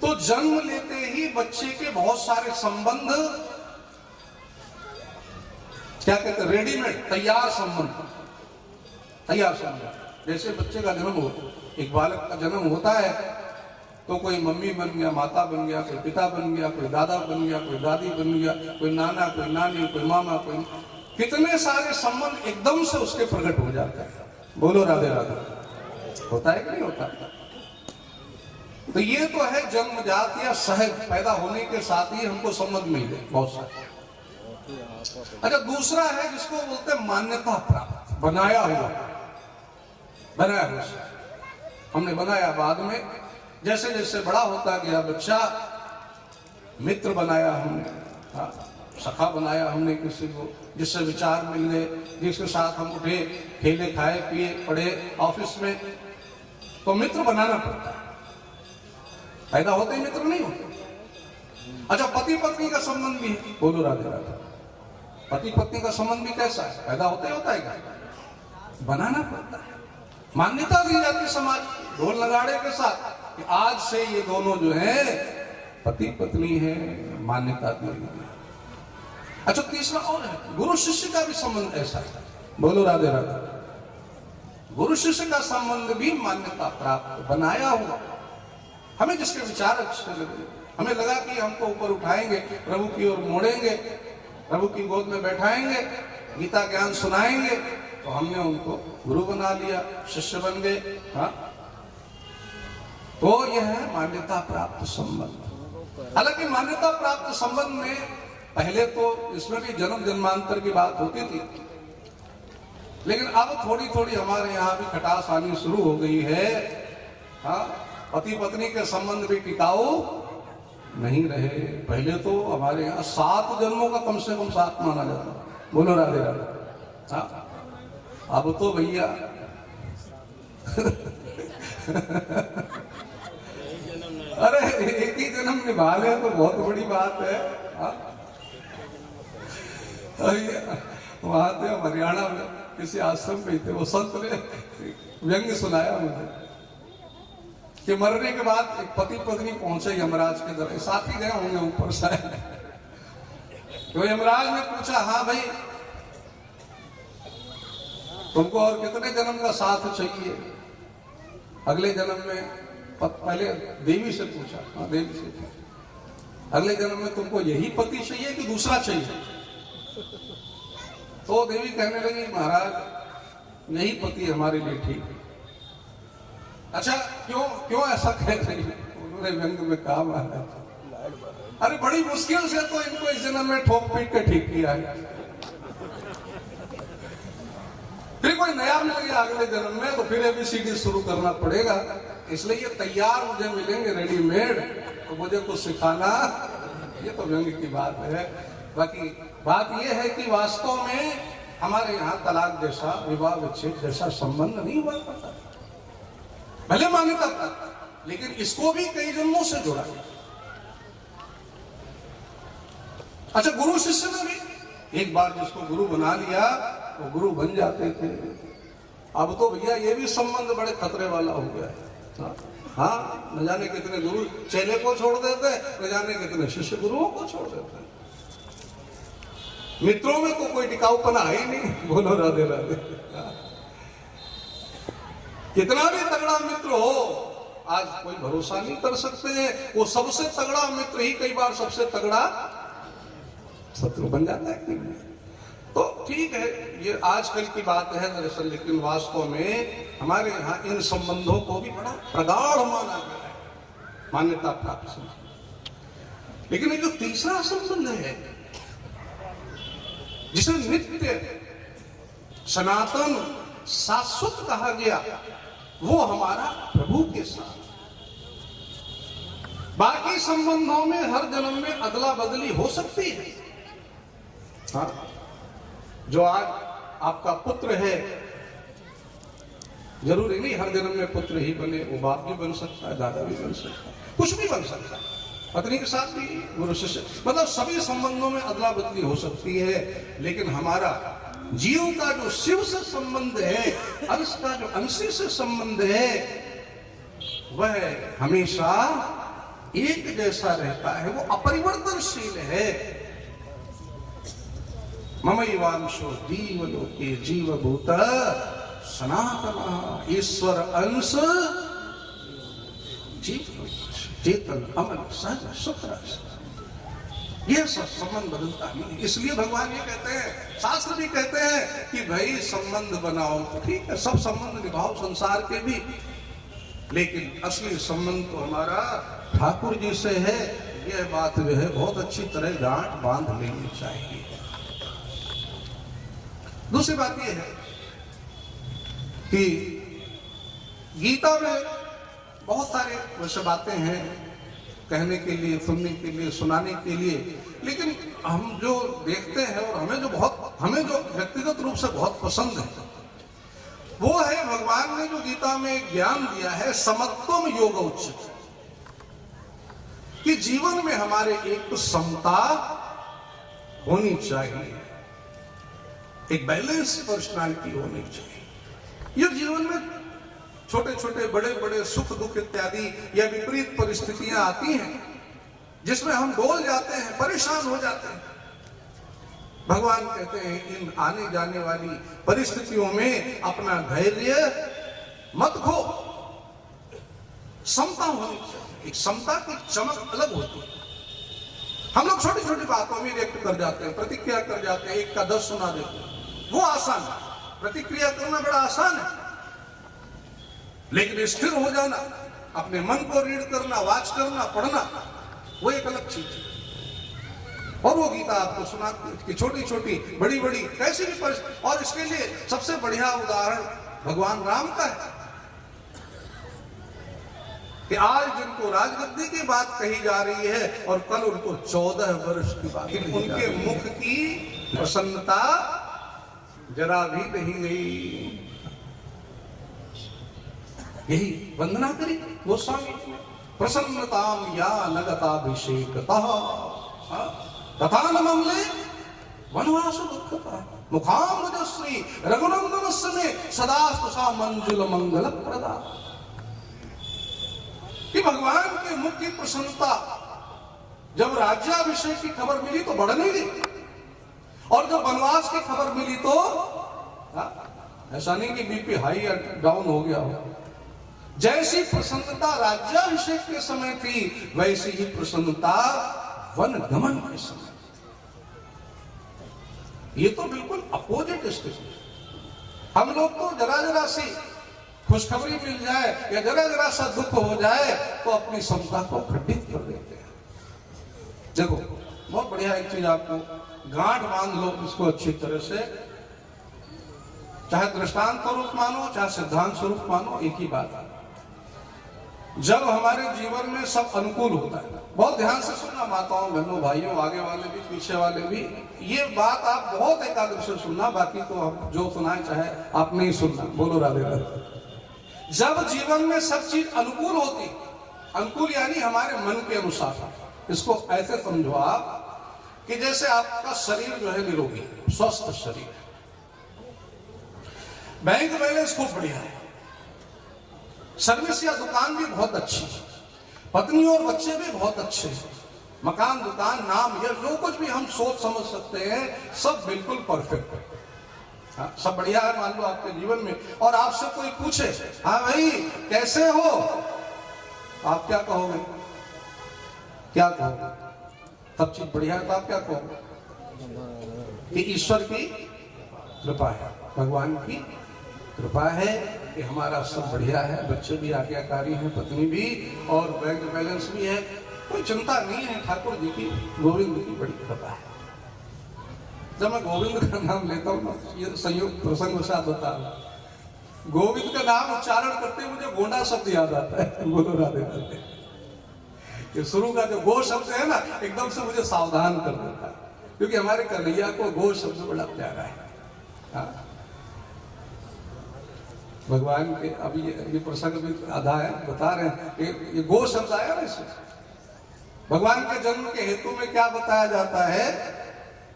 तो जन्म लेते ही बच्चे के बहुत सारे संबंध, क्या कहते हैं, रेडीमेड, तैयार संबंध, तैयार संबंध। जैसे बच्चे का जन्म हो, एक बालक का जन्म होता है तो कोई मम्मी बन गया, माता बन गया, कोई पिता बन गया, कोई दादा बन गया, कोई दादी बन गया, कोई नाना, कोई नानी, कोई मामा, कोई, कितने सारे संबंध एकदम से उसके प्रकट हो जाते हैं। बोलो राधे राधे। होता है कि नहीं होता? तो ये तो है जन्मजात या सहज, पैदा होने के साथ ही हमको संबंध मिल गए बहुत सारे। अच्छा, दूसरा है जिसको बोलते हैं मान्यता प्राप्त, बनाया हुआ, बनाया हुआ हमने बनाया बाद में। जैसे जैसे बड़ा होता गया बच्चा, मित्र बनाया हमने, सखा बनाया हमने किसी को, जिससे विचार मिल गए, जिसके साथ हम उठे, खेले, खाए, पिए, पढ़े, ऑफिस में, तो मित्र बनाना पड़ता है। पैदा होते ही मित्र नहीं होते। अच्छा, पति पत्नी का संबंध भी है। बोलो राधे राधे। पति पत्नी का संबंध भी कैसा है? पैदा होते ही होता है क्या? बनाना पड़ता है। मान्यता दी जाती समाज, ढोल नगाड़े के साथ, कि आज से ये दोनों जो है पति पत्नी है, मान्यता दी गई। अच्छा, तीसरा और है, गुरु शिष्य का भी संबंध ऐसा है। बोलो राधे राधे। गुरु शिष्य का संबंध भी मान्यता प्राप्त, बनाया हुआ। हमें जिसके विचार अच्छे लगे, हमें लगा कि हमको ऊपर उठाएंगे, प्रभु की ओर मोड़ेंगे, प्रभु की गोद में बैठाएंगे, गीता ज्ञान सुनाएंगे, तो हमने उनको गुरु बना लिया, शिष्य बन गए। हाँ, तो यह है मान्यता प्राप्त संबंध। हालांकि मान्यता प्राप्त संबंध में पहले तो इसमें भी जन्म जन्मांतर की बात होती थी, लेकिन अब थोड़ी थोड़ी हमारे यहाँ भी खटास आनी शुरू हो गई है। हाँ, पति पत्नी के संबंध भी टिकाऊ नहीं रहे। पहले तो हमारे यहाँ 7 जन्मों का कम से कम साथ माना जाता। बोलो राधे राधे। हाँ, अब तो भैया अरे एक ही जन्म निभा ले तो बहुत बड़ी बात है। वहां थे हरियाणा में, किसी आश्रम में थे, वो संत ने व्यंग्य सुनाया मुझे कि मरने के बाद एक पति पत्नी पहुंचे यमराज के दर, साथ ही गए होंगे ऊपर शायद। तो यमराज ने पूछा, हाँ भाई तुमको और कितने जन्म का साथ चाहिए? अगले जन्म में, पहले देवी से पूछा, हाँ देवी से पूछा, अगले जन्म में तुमको यही पति चाहिए कि दूसरा चाहिए? तो देवी कहने लगी, महाराज यही पति हमारे लिए ठीक है। अच्छा, क्यों ऐसा कह रही है? उन्होंने व्यंग में कहा, महाराज अरे बड़ी मुश्किल से तो इनको इस जन्म में ठोक पीट के ठीक किया है, फिर कोई नया मिल गया अगले जन्म में तो फिर ABCD शुरू करना पड़ेगा। इसलिए ये तैयार मुझे मिलेंगे रेडीमेड, तो मुझे कुछ सिखाना। ये तो व्यंग की बात है। बाकी बात ये है कि वास्तव में हमारे यहाँ तलाक जैसा, विवाह विच्छेद जैसा संबंध नहीं हुआ करता। भले मान्यता था, लेकिन इसको भी कई जन्मों से जोड़ा गया। अच्छा, गुरु शिष्य में भी एक बार जिसको गुरु बना लिया वो गुरु बन जाते थे। अब तो भैया ये भी संबंध बड़े खतरे वाला हो गया है। हाँ, न जाने कितने गुरु चेले को छोड़ देते, न जाने कितने शिष्य गुरुओं को छोड़ देते। मित्रों में तो कोई टिकाऊपना है ही नहीं। बोलो राधे राधे। कितना भी तगड़ा मित्र हो, आज कोई भरोसा नहीं कर सकते हैं। वो सबसे तगड़ा मित्र ही कई बार सबसे तगड़ा शत्रु बन जाता है। तो ठीक है, ये आजकल की बात है दरअसल, लेकिन वास्तव में हमारे यहाँ इन संबंधों को भी बड़ा प्रगाढ़ माना गया है, मान्यता प्राप्त संबंध। लेकिन ये जो तीसरा संबंध है जिसे नित्य, सनातन, शाश्वत कहा गया, वो हमारा प्रभु के साथ। बाकी संबंधों में हर जन्म में अदला बदली हो सकती है। हाँ, जो आज आपका पुत्र है, जरूरी नहीं हर जन्म में पुत्र ही बने, वो बाप भी बन सकता है, दादा भी बन सकता है, कुछ भी बन सकता है। पत्नी के साथ भी गुरु शिष्य, मतलब सभी संबंधों में अदला बदली हो सकती है, लेकिन हमारा जीव का जो शिव से संबंध है, अंश का जो अंशी से संबंध है, वह हमेशा एक जैसा रहता है, वो अपरिवर्तनशील है। ममैवांशो जीवलोके जीवभूत सनातन, ईश्वर अंश जीव चेतन अमल सहज सुख रस, ये सब संबंध बदलता नहीं। इसलिए भगवान ये कहते हैं, शास्त्र भी कहते हैं कि भाई संबंध बनाओ, ठीक है, सब संबंध निभाओ संसार के भी, लेकिन असली संबंध तो हमारा ठाकुर जी से है। यह बात जो है बहुत अच्छी तरह गांठ बांध लेनी चाहिए। दूसरी बात यह है कि गीता में बहुत सारे वैसे बातें हैं कहने के लिए, सुनने के लिए, सुनाने के लिए, लेकिन हम जो देखते हैं और हमें जो व्यक्तिगत रूप से बहुत पसंद है, वो है भगवान ने जो गीता में ज्ञान दिया है, समत्वम योग उच्चते, कि जीवन में हमारे एक तो समता होनी चाहिए, एक बैलेंस पर्सनालिटी होनी चाहिए। ये जीवन में छोटे छोटे बड़े बड़े सुख दुख इत्यादि या विपरीत परिस्थितियां आती हैं, जिसमें हम डोल जाते हैं, परेशान हो जाते हैं। भगवान कहते हैं इन आने जाने वाली परिस्थितियों में अपना धैर्य मत खो, समता होनी चाहिए। एक समता की चमक अलग होती है। हम लोग छोटी छोटी बातों में रिएक्ट कर जाते हैं, प्रतिक्रिया कर जाते हैं, एक का 10 सुना देते हैं, वो आसान है। प्रतिक्रिया करना बड़ा आसान है, लेकिन स्थिर हो जाना, अपने मन को रीड करना, वाच करना, पढ़ना, वो एक अलग चीज है। और वो गीता आपको सुनाती है कि छोटी छोटी बड़ी बड़ी कैसी भी परिस्थिति, और इसके लिए सबसे बढ़िया उदाहरण भगवान राम का है कि आज जिनको राजगद्दी की बात कही जा रही है और कल उनको 14 वर्ष की बात, उनके मुख की प्रसन्नता जरा भी नहीं गई। यही वंदना करी गोस्वामी, प्रसन्नताम या नगताभिषेकतः तथा नमले वनवास दुःखतः मुखाम्बुजश्री रघुनंदनस्य में सदा सा मंजुल मंगल प्रदा। कि भगवान के मुख की प्रसन्नता, जब राज्याभिषेक की खबर मिली तो बढ़ने लगी, और जब वनवास की खबर मिली तो ऐसा नहीं कि बीपी हाई या डाउन हो गया हो। जैसी प्रसन्नता राज्याभिषेक के समय थी, वैसी ही प्रसन्नता वन गमन के समय। ये तो बिल्कुल अपोजिट स्थिति। हम लोग तो जरा जरा सी खुशखबरी मिल जाए या जरा जरा सा दुख हो जाए तो अपनी समता को खंडित कर देते हैं। देखो बहुत बढ़िया एक चीज आपको गांठ बांध लो इसको अच्छी तरह से, चाहे दृष्टांत स्वरूप मानो चाहे सिद्धांत स्वरूप मानो, एक ही बात है। जब हमारे जीवन में सब अनुकूल होता है, बहुत ध्यान से सुनना माताओं बहनों भाइयों, आगे वाले भी पीछे वाले भी, ये बात आप बहुत एकाग्र से सुनना, बाकी तो आप जो सुनाए चाहे आप नहीं सुनना। बोलो राधे राधे। जब जीवन में सब चीज अनुकूल होती, अनुकूल यानी हमारे मन के अनुसार, इसको ऐसे समझो आप कि जैसे आपका शरीर जो है निरोगी स्वस्थ शरीर है, बैंक बैलेंस खूब बढ़िया है, सर्विस या दुकान भी बहुत अच्छी, पत्नी और बच्चे भी बहुत अच्छे, मकान दुकान नाम या जो कुछ भी हम सोच समझ सकते हैं सब बिल्कुल परफेक्ट है। हाँ, सब बढ़िया है मान लो आपके जीवन में, और आपसे कोई पूछे हाँ भाई कैसे हो, आप क्या कहोगे? क्या कहोगे? सब चीज बढ़िया है तो आप क्या कहोगे? कि ईश्वर की कृपा है, भगवान की कृपा है कि हमारा सब बढ़िया है, बच्चे भी आज्ञाकारी हैं, पत्नी भी, और बैंक बैलेंस भी है, कोई चिंता नहीं है। ठाकुर जी की गोविंद की बड़ी कृपा है। जब मैं गोविंद का नाम लेता हूँ ना, ये संयोग प्रसंग के साथ बता रहा हूँ, गोविंद का नाम उच्चारण करते मुझे गोंडा शब्द याद आता है। बोलो राधे राधे। ये शुरू का जो गो शब्द है ना, एकदम से मुझे सावधान कर देता है, क्योंकि हमारे कन्हैया को गो शब्द बड़ा प्यारा है। हाँ, भगवान के अभी ये प्रसंग भी आधा है, बता रहे हैं कि ये गो शब्द आया ना इसमें, भगवान के जन्म के हेतु में क्या बताया जाता है?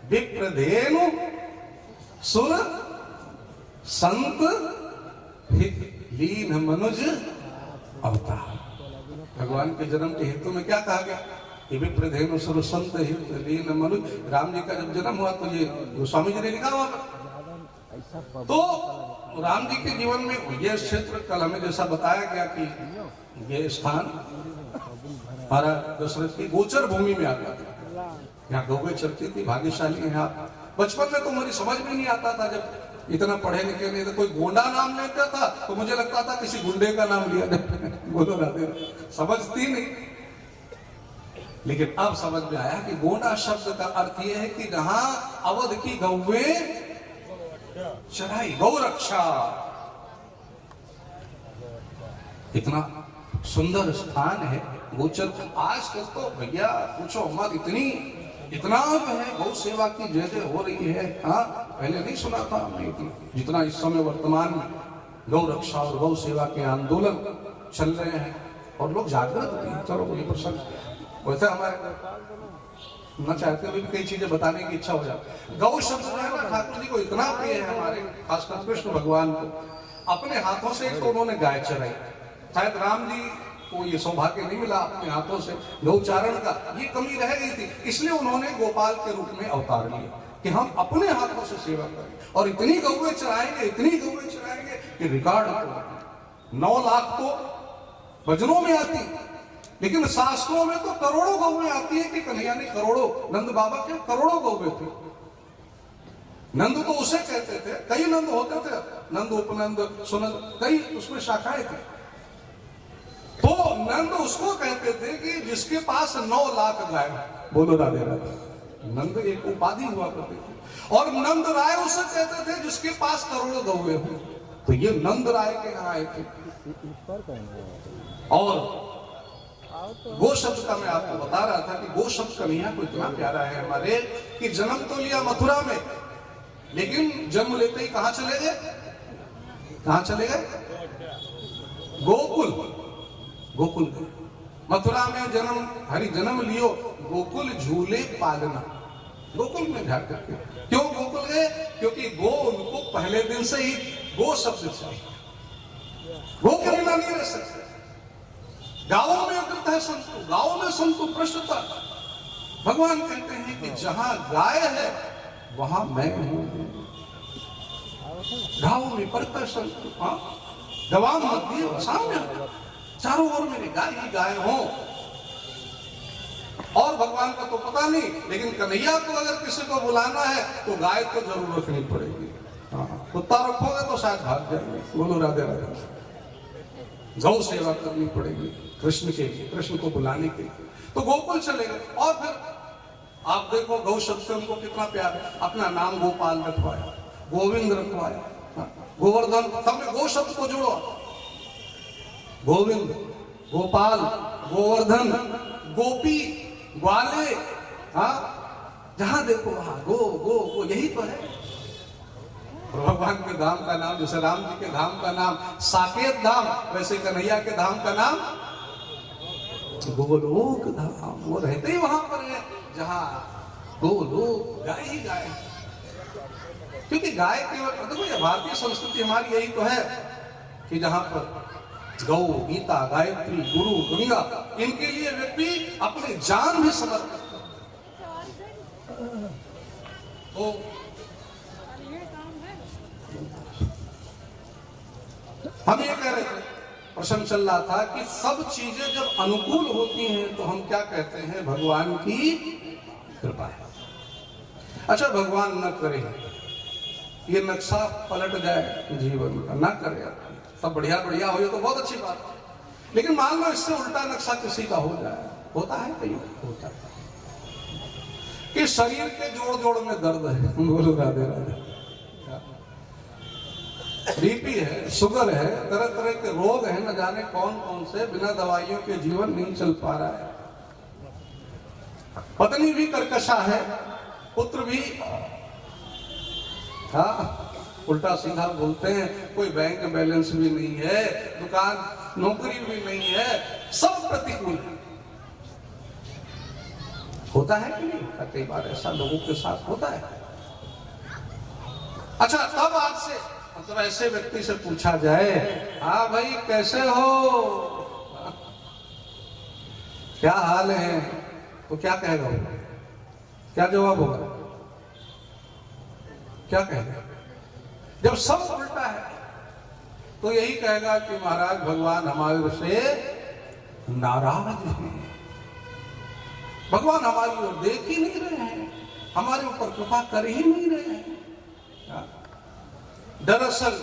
विप्रधेनु सुर संत हित लीन मनुज अवतार। भगवान के जन्म के हेतु में क्या कहा गया? ये विप्रधेनु सुर संत हित लीन मनुज। राम जी का जब जन्म हुआ तो ये गोस्वामी जी ने लिखा हुआ। तो राम जी के जीवन में ये क्षेत्र, कल हमें जैसा बताया गया कि ये स्थान हमारा दशरथ की गोचर भूमि में आता था। यहाँ गौवे चलती थी, भाग्यशाली है आप। बचपन में तो मुझे समझ में नहीं आता था, जब इतना पढ़े लिखे नहीं थे, कोई गोंडा नाम लेता था तो मुझे लगता था किसी गुंडे का नाम लिया बोलो राधे, समझती नहीं। लेकिन अब समझ में आया कि गोंडा शब्द का अर्थ यह है कि जहां अवध की गौवे चराई, गौरक्षा। इतना सुंदर स्थान है गोचर। आज तक तो भैया पूछो मत, इतना है गौ सेवा की जय जय हो रही है। हाँ, पहले नहीं सुना था हमने इतना, जितना इस समय वर्तमान में गौ रक्षा और गौ सेवा के आंदोलन चल रहे हैं और लोग जागृत भी हैं। चलो ये प्रसंग वैसे हमारे न चाहते हुए भी कई चीजें बताने की इच्छा हो जाती। गौ शब्द जो है ना ठाकुर जी को इतना प्रिय है हमारे, खासकर कृष्ण भगवान को। अपने हाथों से तो उन्होंने गाय चराई। शायद राम जी को ये सौभाग्य नहीं मिला अपने हाथों से गौचारण का, ये कमी रह गई थी, इसलिए उन्होंने गोपाल के रूप में अवतार लिया कि हम अपने हाथों से सेवा करें और इतनी गौवें चराएंगे, इतनी गौवें चराएंगे कि रिकॉर्ड 9 लाख तो भजनों में आती, लेकिन शास्त्रों में तो करोड़ों गौवें आती है कि कन्हैया ने करोड़ों, नंद बाबा के करोड़ों गौवें थी। नंद तो उसे कहते थे, कई नंद होते थे, नंद उपनंद सुनंद, कई उसमें शाखाएं थी। तो नंद उसको कहते थे कि जिसके पास 9 लाख गाय। बोलो राधे राधे। नंद एक उपाधि हुआ करती थी। और नंद राय उसे कहते थे जिसके पास करोड़ों गौवे हो। तो ये नंद राय के यहाँ आए थे। और गो शब्द का मैं आपको बता रहा था कि गो शब्द कन्हैया को इतना प्यारा है हमारे कि जन्म तो लिया मथुरा में, लेकिन जन्म लेते ही कहां चले गए? कहां चले गए? गोकुल। गोकुल गए। मथुरा में जन्म, हरि जन्म लियो, गोकुल झूले पालना। गोकुल में जाकर के क्यों गोकुल गए? क्योंकि गो उनको पहले दिन से ही गो शब्द चाहिए, गो के बिना नहीं रह सकते। गांवों में अग्रत है संतु, गांवों में संतु पृष्ठता। भगवान कहते हैं कि जहां गाय है वहां मैं हूं। गांवों में पड़ता संतु, गवाम मध्य सामने, चारों ओर मेरे गाय ही गाय हो। और भगवान का तो पता नहीं, लेकिन कन्हैया को अगर किसी को बुलाना है तो गाय तो जरूर रखनी पड़ेगी। कुत्ता रखोगे तो शायद भाग जाएंगे। बोलो राधे राधे। गौ सेवा करनी पड़ेगी कृष्ण के लिए, कृष्ण को बुलाने के लिए। तो गोकुल चले गए। और फिर आप देखो गौ शब्द से उनको कितना प्यार है। अपना नाम गोपाल रखवाया, गोविंद रखवाया, गोवर्धन, सबने गो शब्द को जोड़ो। गोविंद, गोपाल, गोवर्धन, गोपी, ग्वाले, जहां देखो वहां गो गो गो, यही तो है। भगवान के धाम का नाम, जैसे राम जी के धाम का नाम साकेत धाम, वैसे कन्हैया के धाम का नाम गोलोक धाम। वो रहते ही वहां पर है जहां गोलोक, गाय ही गाय। क्योंकि गाय केवल, देखो ये भारतीय संस्कृति हमारी यही तो है कि जहां पर गौ, गीता, गायत्री, गुरु, गंगा, इनके लिए व्यक्ति अपनी जान भी समर्पित करता है। तो हम ये कह रहे थे, प्रश्न चल रहा था कि सब चीजें जब अनुकूल होती हैं तो हम क्या कहते हैं? भगवान की कृपा है। अच्छा, भगवान न करे ये नक्शा पलट जाए जीवन का, ना करे, सब बढ़िया बढ़िया हो तो बहुत अच्छी बात है। लेकिन मान लो इससे उल्टा नक्शा किसी का हो जाए, होता है कहीं, होता है कि शरीर के जोड़ जोड़ में दर्द है। बोलो राधे राधे। बीपी है, शुगर है, तरह तरह के रोग हैं, न जाने कौन कौन से, बिना दवाइयों के जीवन नहीं चल पा रहा है। पत्नी भी कर्कशा है, पुत्र भी उल्टा सीधा बोलते हैं, कोई बैंक बैलेंस भी नहीं है, दुकान नौकरी भी नहीं है, सब प्रतिकूल है। होता है कि नहीं होता? कई बार ऐसा लोगों के साथ होता है। अच्छा, तब आपसे मतलब ऐसे व्यक्ति से पूछा जाए, हाँ भाई कैसे हो, क्या हाल है, तो क्या कहेगा वो? क्या जवाब होगा? क्या कहेगा? जब सब उल्टा है तो यही कहेगा कि महाराज भगवान हमारे से नाराज हैं, भगवान हमारी ओर देख ही नहीं रहे हैं, हमारे ऊपर कृपा कर ही नहीं रहे हैं। दरअसल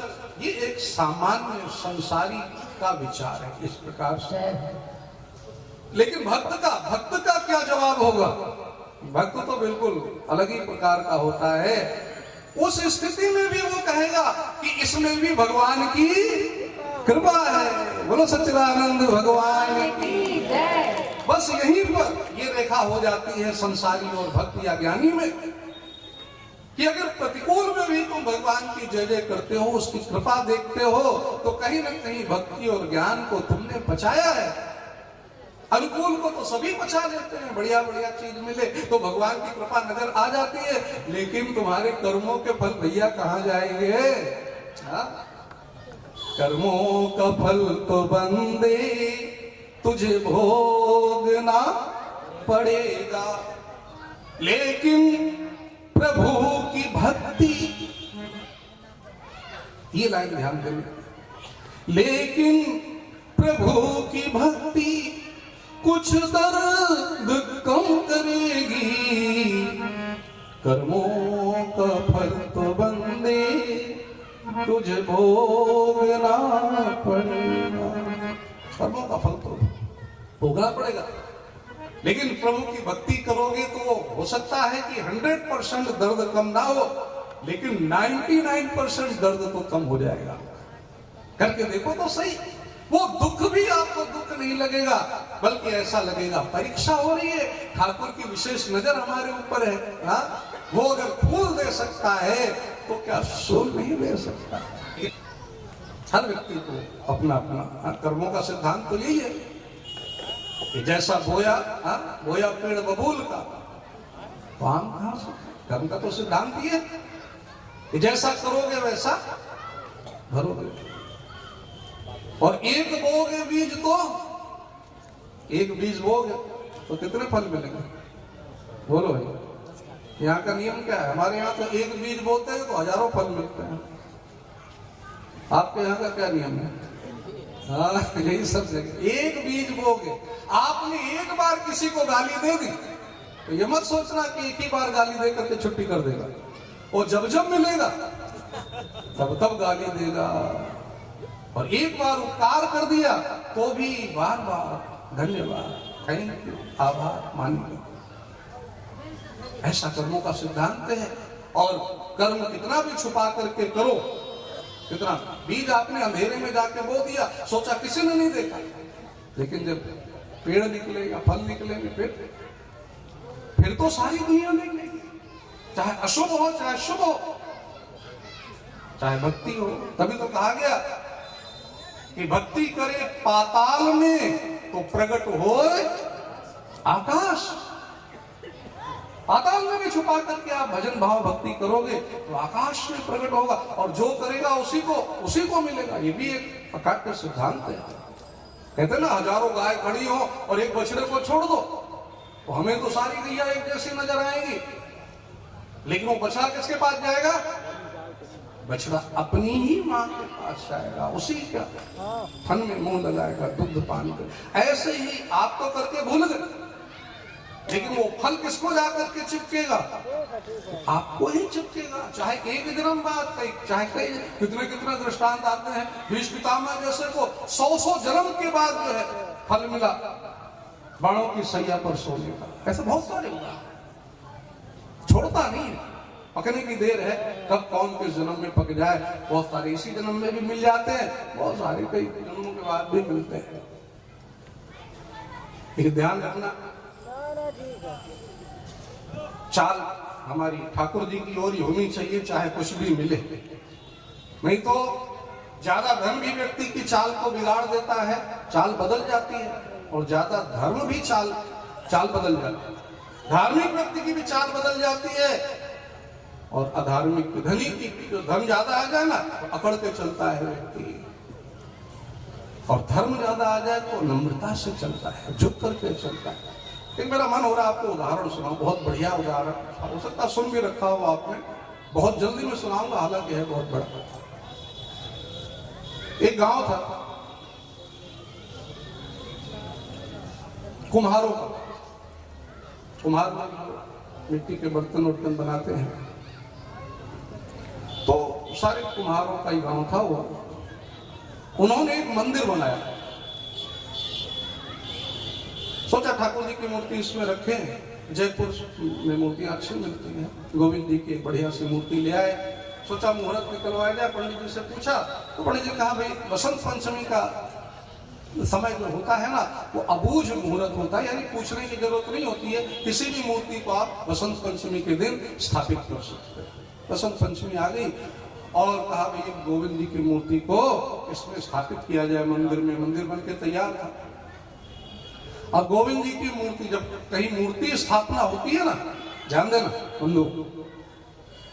ये एक सामान्य संसारी का विचार है इस प्रकार से। लेकिन भक्त का क्या जवाब होगा? भक्त तो बिल्कुल अलग ही प्रकार का होता है। उस स्थिति में भी वो कहेगा कि इसमें भी भगवान की कृपा है। बोलो सच्चिदानंद भगवान की जय। बस यहीं पर ये रेखा हो जाती है संसारी और भक्त या ज्ञानी में कि अगर प्रतिकूल में भी तुम भगवान की जय जय करते हो, उसकी कृपा देखते हो, तो कहीं ना कहीं भक्ति और ज्ञान को तुमने बचाया है। अनुकूल को तो सभी बचा लेते हैं, बढ़िया बढ़िया चीज मिले तो भगवान की कृपा नजर आ जाती है, लेकिन तुम्हारे कर्मों के फल भैया कहाँ जाएंगे? कर्मों का फल तो बंदे तुझे भोगना पड़ेगा, लेकिन प्रभु की भक्ति, ये लाइन ध्यान देना, लेकिन प्रभु की भक्ति कुछ दर्द कम करेगी, कर्मों का फल तो बंदे तुझे भोगना पड़ेगा। कर्मों का फल तो भोगना पड़ेगा, लेकिन प्रभु की भक्ति करोगे तो हो सकता है कि 100% दर्द कम ना हो, लेकिन 99% दर्द तो कम हो जाएगा। करके देखो तो सही, वो दुख भी आपको दुख नहीं लगेगा, बल्कि ऐसा लगेगा परीक्षा हो रही है, ठाकुर की विशेष नजर हमारे ऊपर है। हाँ, वो अगर फूल दे सकता है तो क्या सूल नहीं दे सकता? हर व्यक्ति को अपना अपना कर्मों का सिद्धांत तो यही है कि जैसा बोया, बोया पेड़ बबूल का, तो आम कहां से? कर्म का तो सिद्धांत ही है कि जैसा करोगे वैसा भरोगे। और एक बोगे बीज तो एक बीज बोगे तो कितने फल मिलेंगे? बोलो भाई, यहाँ का नियम क्या है? हमारे यहाँ तो एक बीज बोते हैं तो हजारों फल मिलते हैं। आपके यहाँ का क्या नियम है? हाँ, यही सब जगह एक बीज बोगे। आपने एक बार किसी को गाली दे दी तो ये मत सोचना कि एक ही बार गाली दे करके छुट्टी कर देगा, और जब जब मिलेगा तब तब गाली देगा। और एक बार उपकार कर दिया तो भी बार बार धन्यवाद, थैंक यू, आभार मानिए। ऐसा कर्मों का सिद्धांत है। और कर्म कितना भी छुपा करके करो, कितना बीज आपने अंधेरे में जाके बो दिया, सोचा किसी ने नहीं देखा, लेकिन जब पेड़ निकलेगा, फल निकलेंगे, फिर तो सारी दुनिया निकलेगी, चाहे अशुभ हो चाहे शुभ हो, चाहे भक्ति हो। तभी तो कहा गया कि भक्ति करे पाताल में तो प्रकट हो आकाश। पाताल में भी छुपा करके आप भजन भाव भक्ति करोगे तो आकाश में प्रकट होगा, और जो करेगा उसी को मिलेगा। ये भी एक अकाट्य सिद्धांत है। कहते ना, हजारों गाय खड़ी हो और एक बछड़े को छोड़ दो तो हमें तो सारी गैया एक जैसी नजर आएंगी, लेकिन वो बछड़ा किसके पास जाएगा? बछड़ा अपनी ही मां के पास जाएगा, उसी का फन में मुंह लगाएगा, दुग्ध पान कर। ऐसे ही आप तो करके भूल गए, लेकिन वो फल किसको जाकर के चिपकेगा? आपको ही चिपकेगा, चाहे एक जन्म बाद, चाहे कई कितने दृष्टांत आते हैं। भीष्म पितामह जैसे को 100 जन्म के बाद जो है फल मिला, बाणों की सैया पर सोने का। ऐसे बहुत सारे हुआ, छोड़ता नहीं, पकने की देर है, कब कौन किस जन्म में पक जाए। बहुत सारे इसी जन्म में भी मिल जाते हैं, बहुत सारे कई जन्मों के बाद भी मिलते हैं। लेकिन ध्यान रखना, चाल हमारी ठाकुर जी की ओर ही होनी चाहिए, चाहे कुछ भी मिले। नहीं तो ज्यादा धन भी व्यक्ति की चाल को बिगाड़ देता है, चाल बदल जाती है, और ज्यादा धर्म भी चाल बदल जाती है। धार्मिक व्यक्ति की भी चाल बदल जाती है और अधार्मिक धनी की भी, जो धन ज्यादा आ जाए ना तो अकड़ के चलता है व्यक्ति, और धर्म ज्यादा आ जाए तो नम्रता से चलता है, झुक करके चलता है। एक मेरा मन हो रहा है आपको उदाहरण सुनाऊं, बहुत बढ़िया उदाहरण, हो सकता है सुन भी रखा हो आपने, बहुत जल्दी में सुनाऊंगा, हालांकि है बहुत बड़ा। एक गांव था कुम्हारों का, कुम्हार मिट्टी के बर्तन वर्तन बनाते हैं, तो सारे कुम्हारों का ही गांव था वो। उन्होंने एक मंदिर बनाया, सोचा ठाकुर जी की मूर्ति इसमें रखें, जयपुर में मूर्तियां अच्छी मिलती हैं, गोविंद जी की एक बढ़िया सी मूर्ति ले आए, सोचा मुहूर्त निकलवाया जाए। पंडित जी से पूछा तो पंडित जी कहा भाई बसंत पंचमी का समय जो होता है ना वो अबूझ मुहूर्त होता है, यानी पूछने की जरूरत नहीं होती है, किसी भी मूर्ति को आप बसंत पंचमी के दिन स्थापित कर सकते हैं। बसंत पंचमी आ गई और कहा भाई गोविंद जी की मूर्ति को इसमें स्थापित किया जाए मंदिर में। मंदिर बन के तैयार था। अब गोविंद जी की मूर्ति, जब कहीं मूर्ति स्थापना होती है ना, ध्यान देना हम लोग,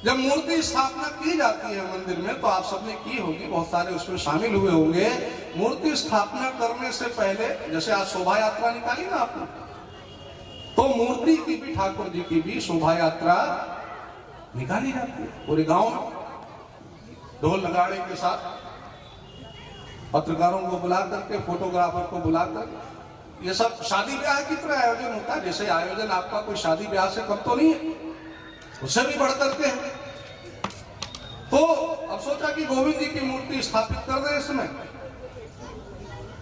जब मूर्ति स्थापना की जाती है मंदिर में, तो आप सबने की होगी, बहुत सारे उसमें शामिल हुए होंगे। मूर्ति स्थापना करने से पहले, जैसे आज शोभा यात्रा निकाली ना आपने, तो मूर्ति की भी, ठाकुर जी की भी शोभा यात्रा निकाली जाती है पूरे गांव में, ढोल नगाड़े के साथ, पत्रकारों को बुला करके, फोटोग्राफर को बुला करके। ये सब शादी ब्याह की तरह आयोजन होता है, जैसे आयोजन आपका कोई शादी ब्याह से कम तो नहीं है, उससे भी बढ़ करके है। तो अब सोचा कि गोविंद जी की मूर्ति स्थापित कर दे इसमें।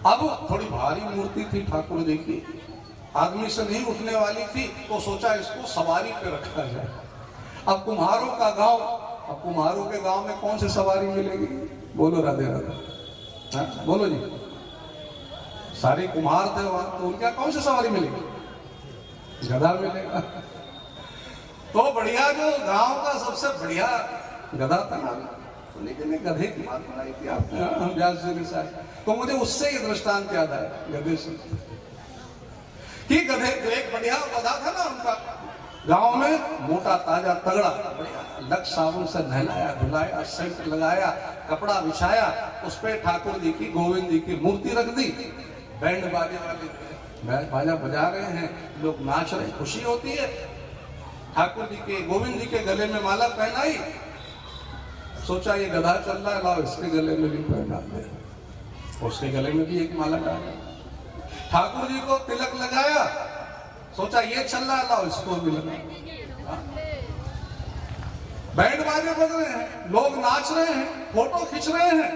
अब थोड़ी भारी मूर्ति थी ठाकुर जी की, आदमी से नहीं उठने वाली थी, तो सोचा इसको सवारी पे रखा जाए। अब कुम्हारों का गांव, अब कुम्हारों के गांव में कौन सी सवारी मिलेगी? बोलो राधे राधे, बोलो जी। सारे कुम्हार थे वहां, तो उनका कौन सी सवारी मिलेगी? गधा मिलेगा। तो बढ़िया, जो गांव का सबसे बढ़िया गधा था ना, लेकिन गधे की बात बनाई थी आपने व्यास जी ने साहब, तो मुझे उससे ये दृष्टांत याद आया गधे से, कि गधे एक बढ़िया गधा था ना उनका, गांव में मोटा ताजा तगड़ा बढ़िया, लक्ष्य साबुन से नहलाया धुलाया, सेंट लगाया, कपड़ा बिछाया, उस पे ठाकुर जी की, गोविंद जी की मूर्ति रख दी, बैंड बाजे वाले बैंड बाजा बजा रहे हैं, लोग नाच रहे, खुशी होती है। ठाकुर जी के, गोविंद जी के गले में माला पहनाई, सोचा ये गधा चल रहा है, लाओ इसके गले में भी पहना दे, उसके गले में भी एक माला डाला। ठाकुर जी को तिलक लगाया, सोचा ये चल रहा है, लाओ इसको भी लगा। बैंड बाजे बज रहे हैं, लोग नाच रहे हैं, फोटो खींच रहे हैं,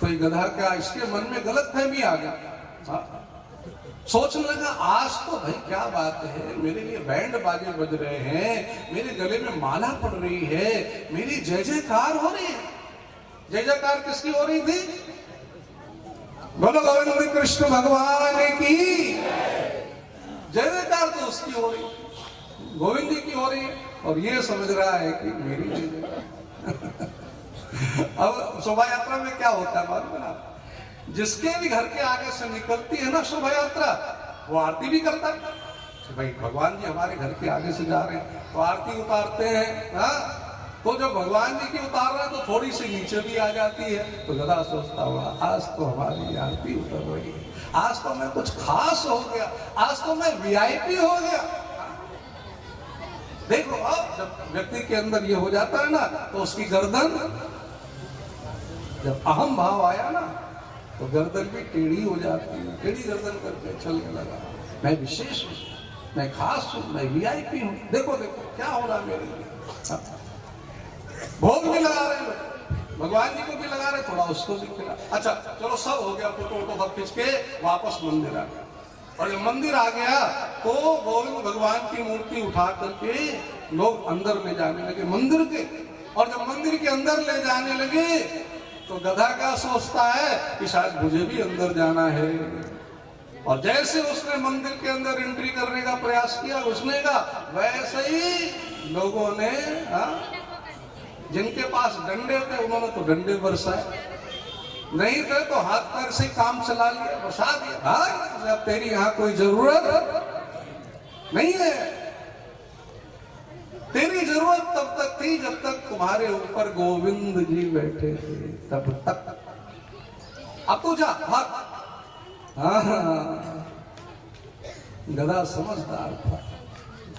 तो ये गधा क्या, इसके मन में गलत फहमी आ गया। सोचने लगा आज तो भाई क्या बात है, मेरे लिए बैंड बाजे बज रहे हैं, मेरे गले में माला पड़ रही है, मेरी जय जयकार हो रही है। जय जयकार किसकी हो रही थी? बोलो गोविंद कृष्ण भगवान की जय जयकार, तो उसकी हो रही, गोविंद जी की हो रही है, और ये समझ रहा है कि मेरी जय जयकार। अब शोभा यात्रा में क्या होता है मालूम है ना, जिसके भी घर के आगे से निकलती है ना शोभा यात्रा, वो आरती भी करता है कि भाई भगवान जी हमारे घर के आगे से जा रहे हैं, तो आरती उतारते हैं। हाँ, तो जब भगवान जी की उतार रहे हैं तो थोड़ी सी नीचे भी आ जाती है, तो गधा सोचता हुआ आज तो हमारी आरती उतर रही है, आज तो मैं कुछ खास हो गया, आज तो मैं वीआईपी हो गया। देखो, अब जब व्यक्ति के अंदर ये हो जाता है ना, तो उसकी गर्दन, जब अहम भाव आया ना, तो गर्दन भी टेढ़ी हो जाती है, टेढ़ी गर्दन करके चलने लगा, मैं विशेष हूँ, मैं खास हूँ, मैं वीआईपी हूँ, देखो देखो क्या हो रहा मेरे लिए। भोग भी लगा रहे लोग, भगवान जी को भी लगा रहे, थोड़ा उसको भी खिला। अच्छा चलो सब हो गया, फोटो वोटो सब खींच के वापस मंदिर आ गया, और जब मंदिर आ गया तो गोविंद भगवान की मूर्ति उठा करके लोग अंदर ले जाने लगे मंदिर के, और जब मंदिर के अंदर ले जाने लगे तो गधा क्या सोचता है कि शायद मुझे भी अंदर जाना है, और जैसे उसने मंदिर के अंदर एंट्री करने का प्रयास किया घुसने का, वैसे ही लोगों ने जिनके पास डंडे थे उन्होंने तो डंडे बरसाए, नहीं थे तो हाथ पैर से काम चला लिया, बसा दिया, अब तेरी यहाँ कोई जरूरत नहीं है। तेरी जरूरत तब तक थी जब तक तुम्हारे ऊपर गोविंद जी बैठे थे, तब तक। अब तो जा भाग। हाँ, गधा समझदार था,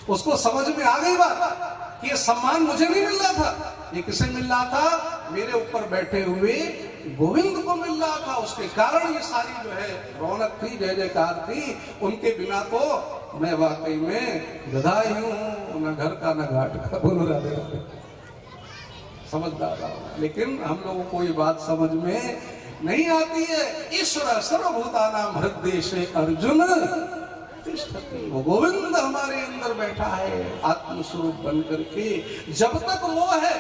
उसको समझ में आ गई बात कि ये सम्मान मुझे नहीं मिल रहा था, ये किसे मिल रहा था? मेरे ऊपर बैठे हुए गोविंद को मिल रहा था। उसके कारण ये सारी जो है रौनक थी, जय जयकार थी। उनके बिना तो मैं वाकई में गधा ही हूं, न घर का न घाट का। बोलो राधे राधे। समझदार। लेकिन हम लोगों को ये बात समझ में नहीं आती है। ईश्वर सर्वभूतानां हृदय से अर्जुन, वो गोविंद हमारे अंदर बैठा है आत्मस्वरूप बन करके। जब तक वो है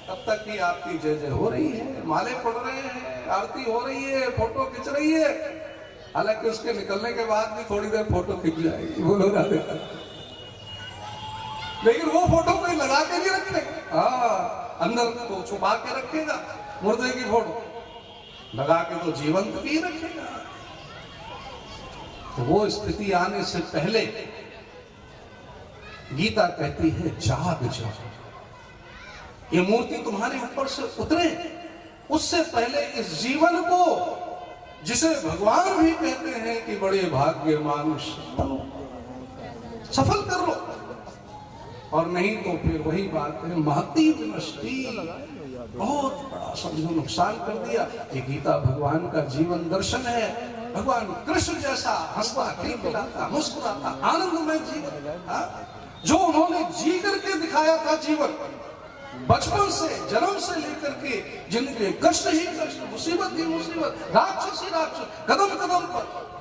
तब तक ही आपकी जय जय हो रही है, माले पड़ रहे हैं, आरती हो रही है, फोटो खिंच रही है। हालांकि उसके निकलने के बाद भी थोड़ी देर फोटो खिंच जाएगी। बोलो राधे। लेकिन वो फोटो कोई लगा के नहीं रखेगा, हाँ, अंदर तो छुपा के रखेगा। मुर्दे की फोटो लगा के तो जीवंत भी रखेगा। तो वो स्थिति आने से पहले गीता कहती है जाग जाओ, ये मूर्ति तुम्हारे ऊपर से उतरे, उससे पहले इस जीवन को, जिसे भगवान भी कहते हैं कि बड़े भाग्य मानुष बनो, सफल कर लो। और नहीं तो फिर वही बात है, महती विनष्टि, बहुत बड़ा समझो नुकसान कर दिया। ये गीता भगवान का जीवन दर्शन है। भगवान कृष्ण जैसा हंसता खिलखिलाता मुस्कुराता आनंदमय जीवन, जो उन्होंने जी करके दिखाया था जीवन, बचपन से जन्म से लेकर के जिनके कष्ट ही कष्ट, मुसीबत ही मुसीबत, राक्षस ही राक्षस, कदम कदम पर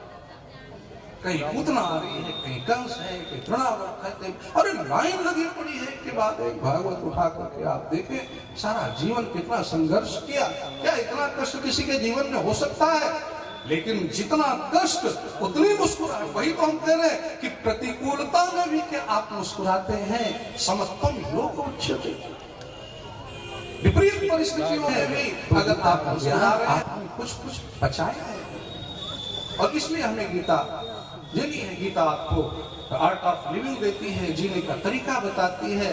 कहीं पूतना आ रही है, कहीं कंस है, कहीं तृणावर्त है, और लाइन लगी पड़ी है के बाद एक भागवत उठा करके आप देखें सारा जीवन कितना संघर्ष किया। क्या इतना कष्ट किसी के जीवन में हो सकता है? लेकिन जितना कष्ट उतनी मुस्कुराहट। वही तो हम कह रहे हैं कि प्रतिकूलता में भी क्या आप मुस्कुराते हैं? समस्तम लोक उच्यते, विपरीत परिस्थितियों में भी अगर आप मुस्कुरा रहे हैं, कुछ बचाया है। और इसलिए हमें गीता देनी है। गीता आपको आर्ट ऑफ लिविंग देती है, जीने का तरीका बताती है,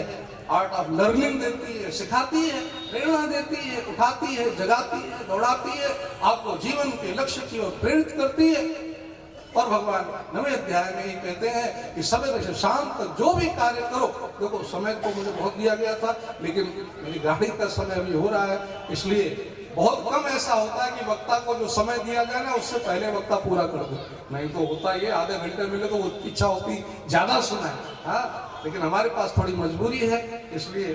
आर्ट ऑफ लर्निंग देती है, सिखाती है, प्रेरणा देती है, उठाती है, जगाती है, दौड़ाती है, आपको जीवन के लक्ष्य की ओर प्रेरित करती है। और भगवान 9वें अध्याय में ही कहते हैं कि सवेरे से शाम तक जो भी कार्य करो। देखो समय तो मुझे बहुत दिया गया था, लेकिन मेरी गाड़ी का समय अभी हो रहा है, इसलिए बहुत कम ऐसा होता है कि वक्ता को जो समय दिया जाए ना उससे पहले वक्ता पूरा कर दो। नहीं तो होता ये आधे घंटे मिले तो वो इच्छा होती ज्यादा सुनाए, हाँ, लेकिन हमारे पास थोड़ी मजबूरी है, इसलिए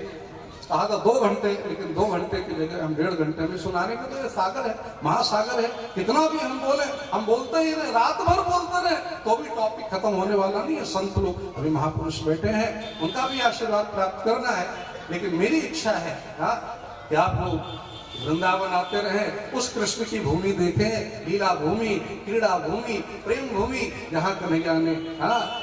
कहा था 2 घंटे, लेकिन 2 घंटे की जगह हम 1.5 घंटे में सुनाने के। तो ये सागर है, महासागर है, कितना भी हम बोले, हम बोलते ही रहे, रात भर बोलते रहे तो भी टॉपिक खत्म होने वाला नहीं है। संत लोग अभी महापुरुष बैठे हैं, उनका भी आशीर्वाद प्राप्त करना है। लेकिन मेरी इच्छा है कि आप लोग वृंदावन आते रहे, उस कृष्ण की भूमि देखें, लीला भूमि, क्रीड़ा भूमि, प्रेम भूमि, जहाँ कन्हैया ने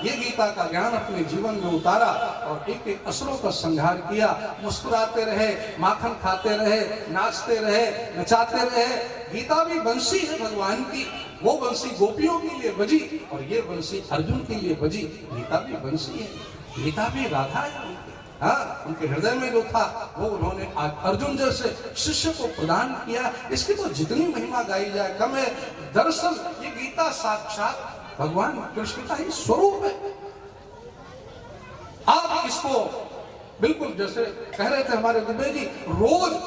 ये गीता का ज्ञान अपने जीवन में उतारा और एक एक असुरों का संहार किया। मुस्कुराते रहे, माखन खाते रहे, नाचते रहे, नचाते रहे। गीता भी बंसी है भगवान की, वो बंसी गोपियों के लिए बजी और ये बंसी अर्जुन के लिए बजी। गीता भी बंसी है, गीता भी राधा है। हाँ, उनके हृदय में जो था वो उन्होंने आज अर्जुन जैसे शिष्य को प्रदान किया। इसकी तो जितनी महिमा गाई जाए कम है। दरअसल ये गीता साक्षात भगवान कृष्ण का ही स्वरूप है। आप इसको बिल्कुल जैसे कह रहे थे हमारे दुबे जी, रोज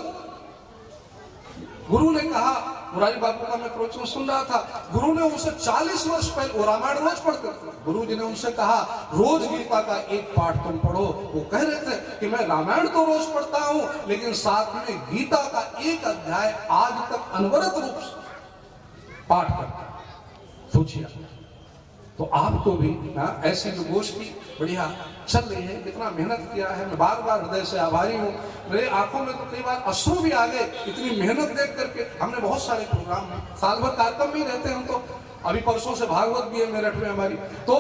गुरु ने कहा, मुरारी बाबू का मैं प्रवचन सुन रहा था, गुरु ने उनसे 40 वर्ष पहले, वो रामायण रोज पढ़ते थे, गुरु जी ने उनसे कहा रोज गीता का एक पाठ तुम पढ़ो। वो कह रहे थे कि मैं रामायण तो रोज पढ़ता हूं, लेकिन साथ में गीता का एक अध्याय आज तक अनवरत रूप से पाठ करता। सोचिए, तो आपको भी ऐसी जो गोष्ठी बढ़िया चल रही है, कितना मेहनत किया है, मैं बार बार हृदय से आभारी हूँ। मेरे आंखों में तो कई बार अश्रु भी आ गए, इतनी मेहनत देख करके। हमने बहुत सारे प्रोग्राम में, साल भर कार्यक्रम में ही रहते हैं हम तो। अभी परसों से भागवत भी है मेरठ में हमारी, तो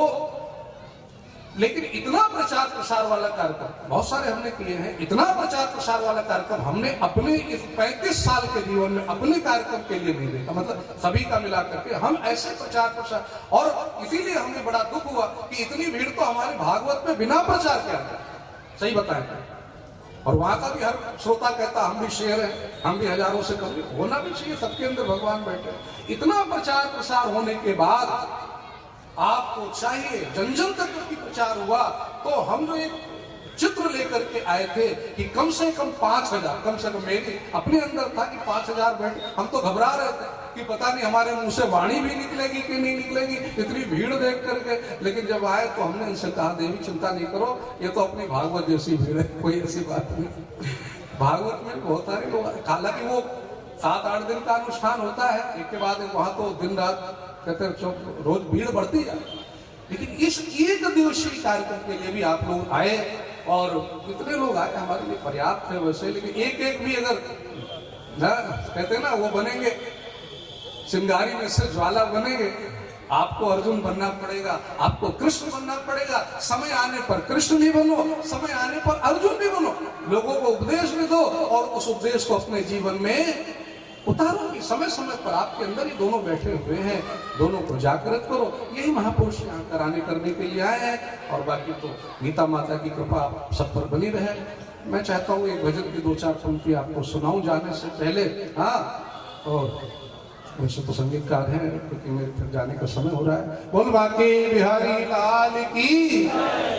लेकिन इतना प्रचार प्रसार वाला कार्यक्रम बहुत सारे हमने किए हैं, इतना प्रचार प्रसार वाला कार्यक्रम हमने अपने इस 35 साल के जीवन में अपने कार्यक्रम के लिए नहीं देखा। मतलब सभी का मिला करके हम ऐसे प्रचार प्रसार, और इसीलिए हमें बड़ा दुख हुआ कि इतनी भीड़ तो हमारे भागवत में बिना प्रचार के आते, सही बताएं। और वहां का भी हर श्रोता कहता हम भी शेर हैं, हम भी हजारों से कम, होना भी चाहिए, सबके अंदर भगवान बैठे। इतना प्रचार प्रसार होने के बाद आपको चाहिए जन जन तक की प्रचार हुआ, तो हम जो एक चित्र लेकर के आए थे कि कम से कम 5000, कम से कम मेरी अपने अंदर था कि 5000 बैठ, हम तो घबरा रहे थे कि पता नहीं हमारे मुंह से वाणी भी निकलेगी कि नहीं निकलेगी इतनी भीड़ देख करके। लेकिन जब आए तो हमने इनसे कहा देवी चिंता नहीं करो, ये तो अपनी भागवत जैसी भीड़ है, कोई ऐसी बात नहीं। भागवत में बहुत सारे लोग, हालांकि वो 7-8 दिन का अनुष्ठान होता है, एक के बाद वहां तो दिन रात कहते रोज भीड़ बढ़ती है। लेकिन इस एक दिवसीय कार्यक्रम के लिए भी आप लोग आए, और कितने लोग आए हमारे लिए पर्याप्त है वैसे, लेकिन एक एक भी अगर ना कहते ना वो बनेंगे चिंगारी में से ज्वाला बनेंगे, आपको अर्जुन बनना पड़ेगा, आपको कृष्ण बनना पड़ेगा। समय आने पर कृष्ण भी बनो, समय आने पर अर्जुन भी बनो, लोगों को उपदेश भी दो और उस उपदेश को अपने जीवन में उतारो। कि समय समय पर आपके अंदर ही दोनों बैठे हुए हैं, दोनों को जागृत करो। यही महापुरुष यहाँ कराने करने के लिए आए हैं, और बाकी तो गीता माता की कृपा आप सब पर बनी रहे। मैं चाहता हूँ एक भजन की 2-4 पंक्ति आपको सुनाऊं जाने से पहले। हाँ, और वैसे तो संगीतकार हैं, क्योंकि मेरे फिर जाने का समय हो रहा है। बोल बाके बिहारी लाल की,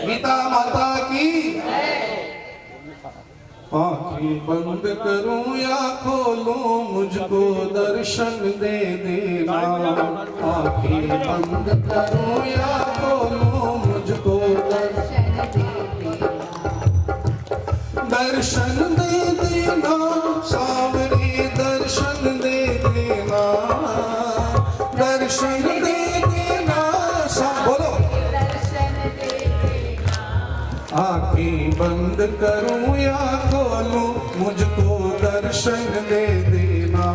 गीता माता की। आँखें बंद करूं या खोलूं, मुझको दर्शन दे देना। आँखें बंद करूं या खोलूं, मुझको दर्शन दे देना। सावरी दर्शन दे देना, दर्शन दे देना। बोलो, आँखें बंद करूं या खोलूं, मुझको दर्शन दे देना।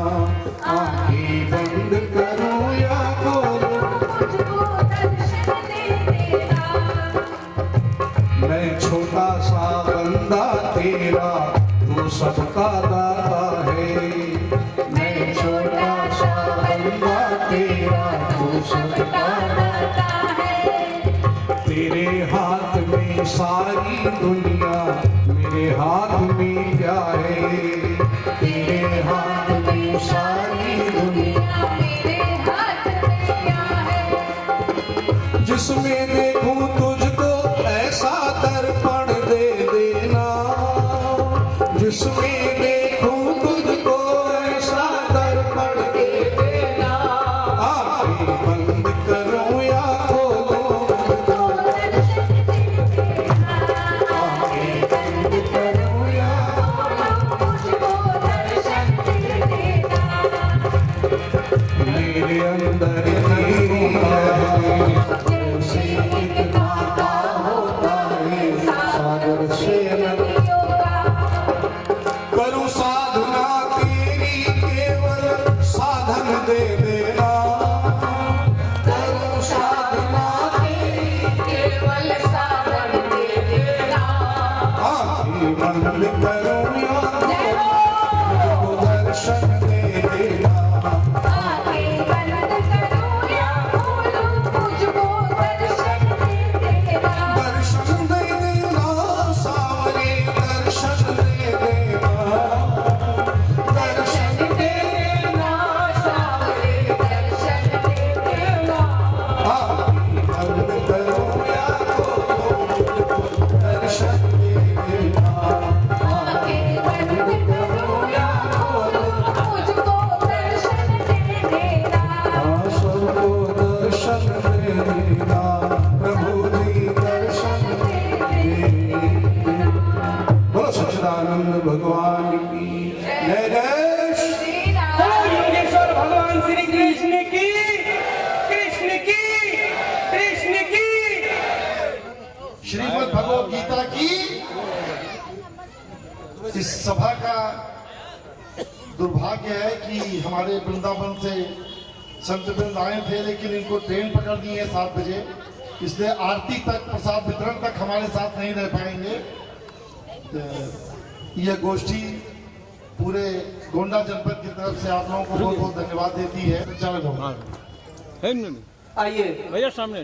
आँखें बंद करूं या खोलूं, मुझको दर्शन दे देना। मैं छोटा सा बंदा तेरा, तू सबका दाता है। मैं छोटा सा बंदा तेरा, तू सबका दाता है। तेरे हाथ में सारी दुनिया, मेरे हाथ में क्या है। तेरे हाथ में सारी दुनिया, मेरे हाथ में क्या है। जिसमें देखूं तुझको ऐसा दर्पण दे देना, जिसमें देखूं तुझको ऐसा दर्पण दे देना। आँखें बंद करूं या खोलूं, मेरे अंदर सागर से करूं साधना तेरी, केवल साधन दे देना। करूं साधना तेरी, केवल साधन दे देना। आँखें बंद करूं या मुझको दर्शन दे देना। भगवान की जय जय श्री राम। योगेश्वर भगवान श्री कृष्ण की, कृष्ण की, कृष्ण की। श्रीमद् भगवद गीता की। इस सभा का दुर्भाग्य है कि हमारे वृंदावन से संत वृंद आए थे, लेकिन इनको ट्रेन पकड़ दी है 7 बजे, इसलिए आरती तक, प्रसाद वितरण तक हमारे साथ नहीं रह पाएंगे। यह गोष्ठी पूरे गोंडा जनपद की तरफ से आप लोगों को बहुत बहुत धन्यवाद देती है। चलो आइए भैया सामने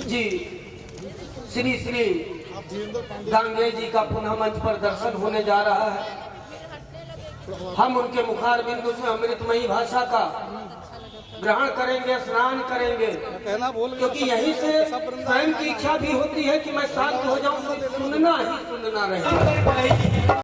जी, श्री श्री गांगे जी का पुनः मंच पर दर्शन होने जा रहा है। हम उनके मुखार बिंदु से अमृतमयी भाषा का ग्रहण करेंगे, स्नान करेंगे, क्योंकि यहीं से स्वयं की इच्छा भी होती है कि मैं शांत हो जाऊं, सुनना ही सुनना रहे।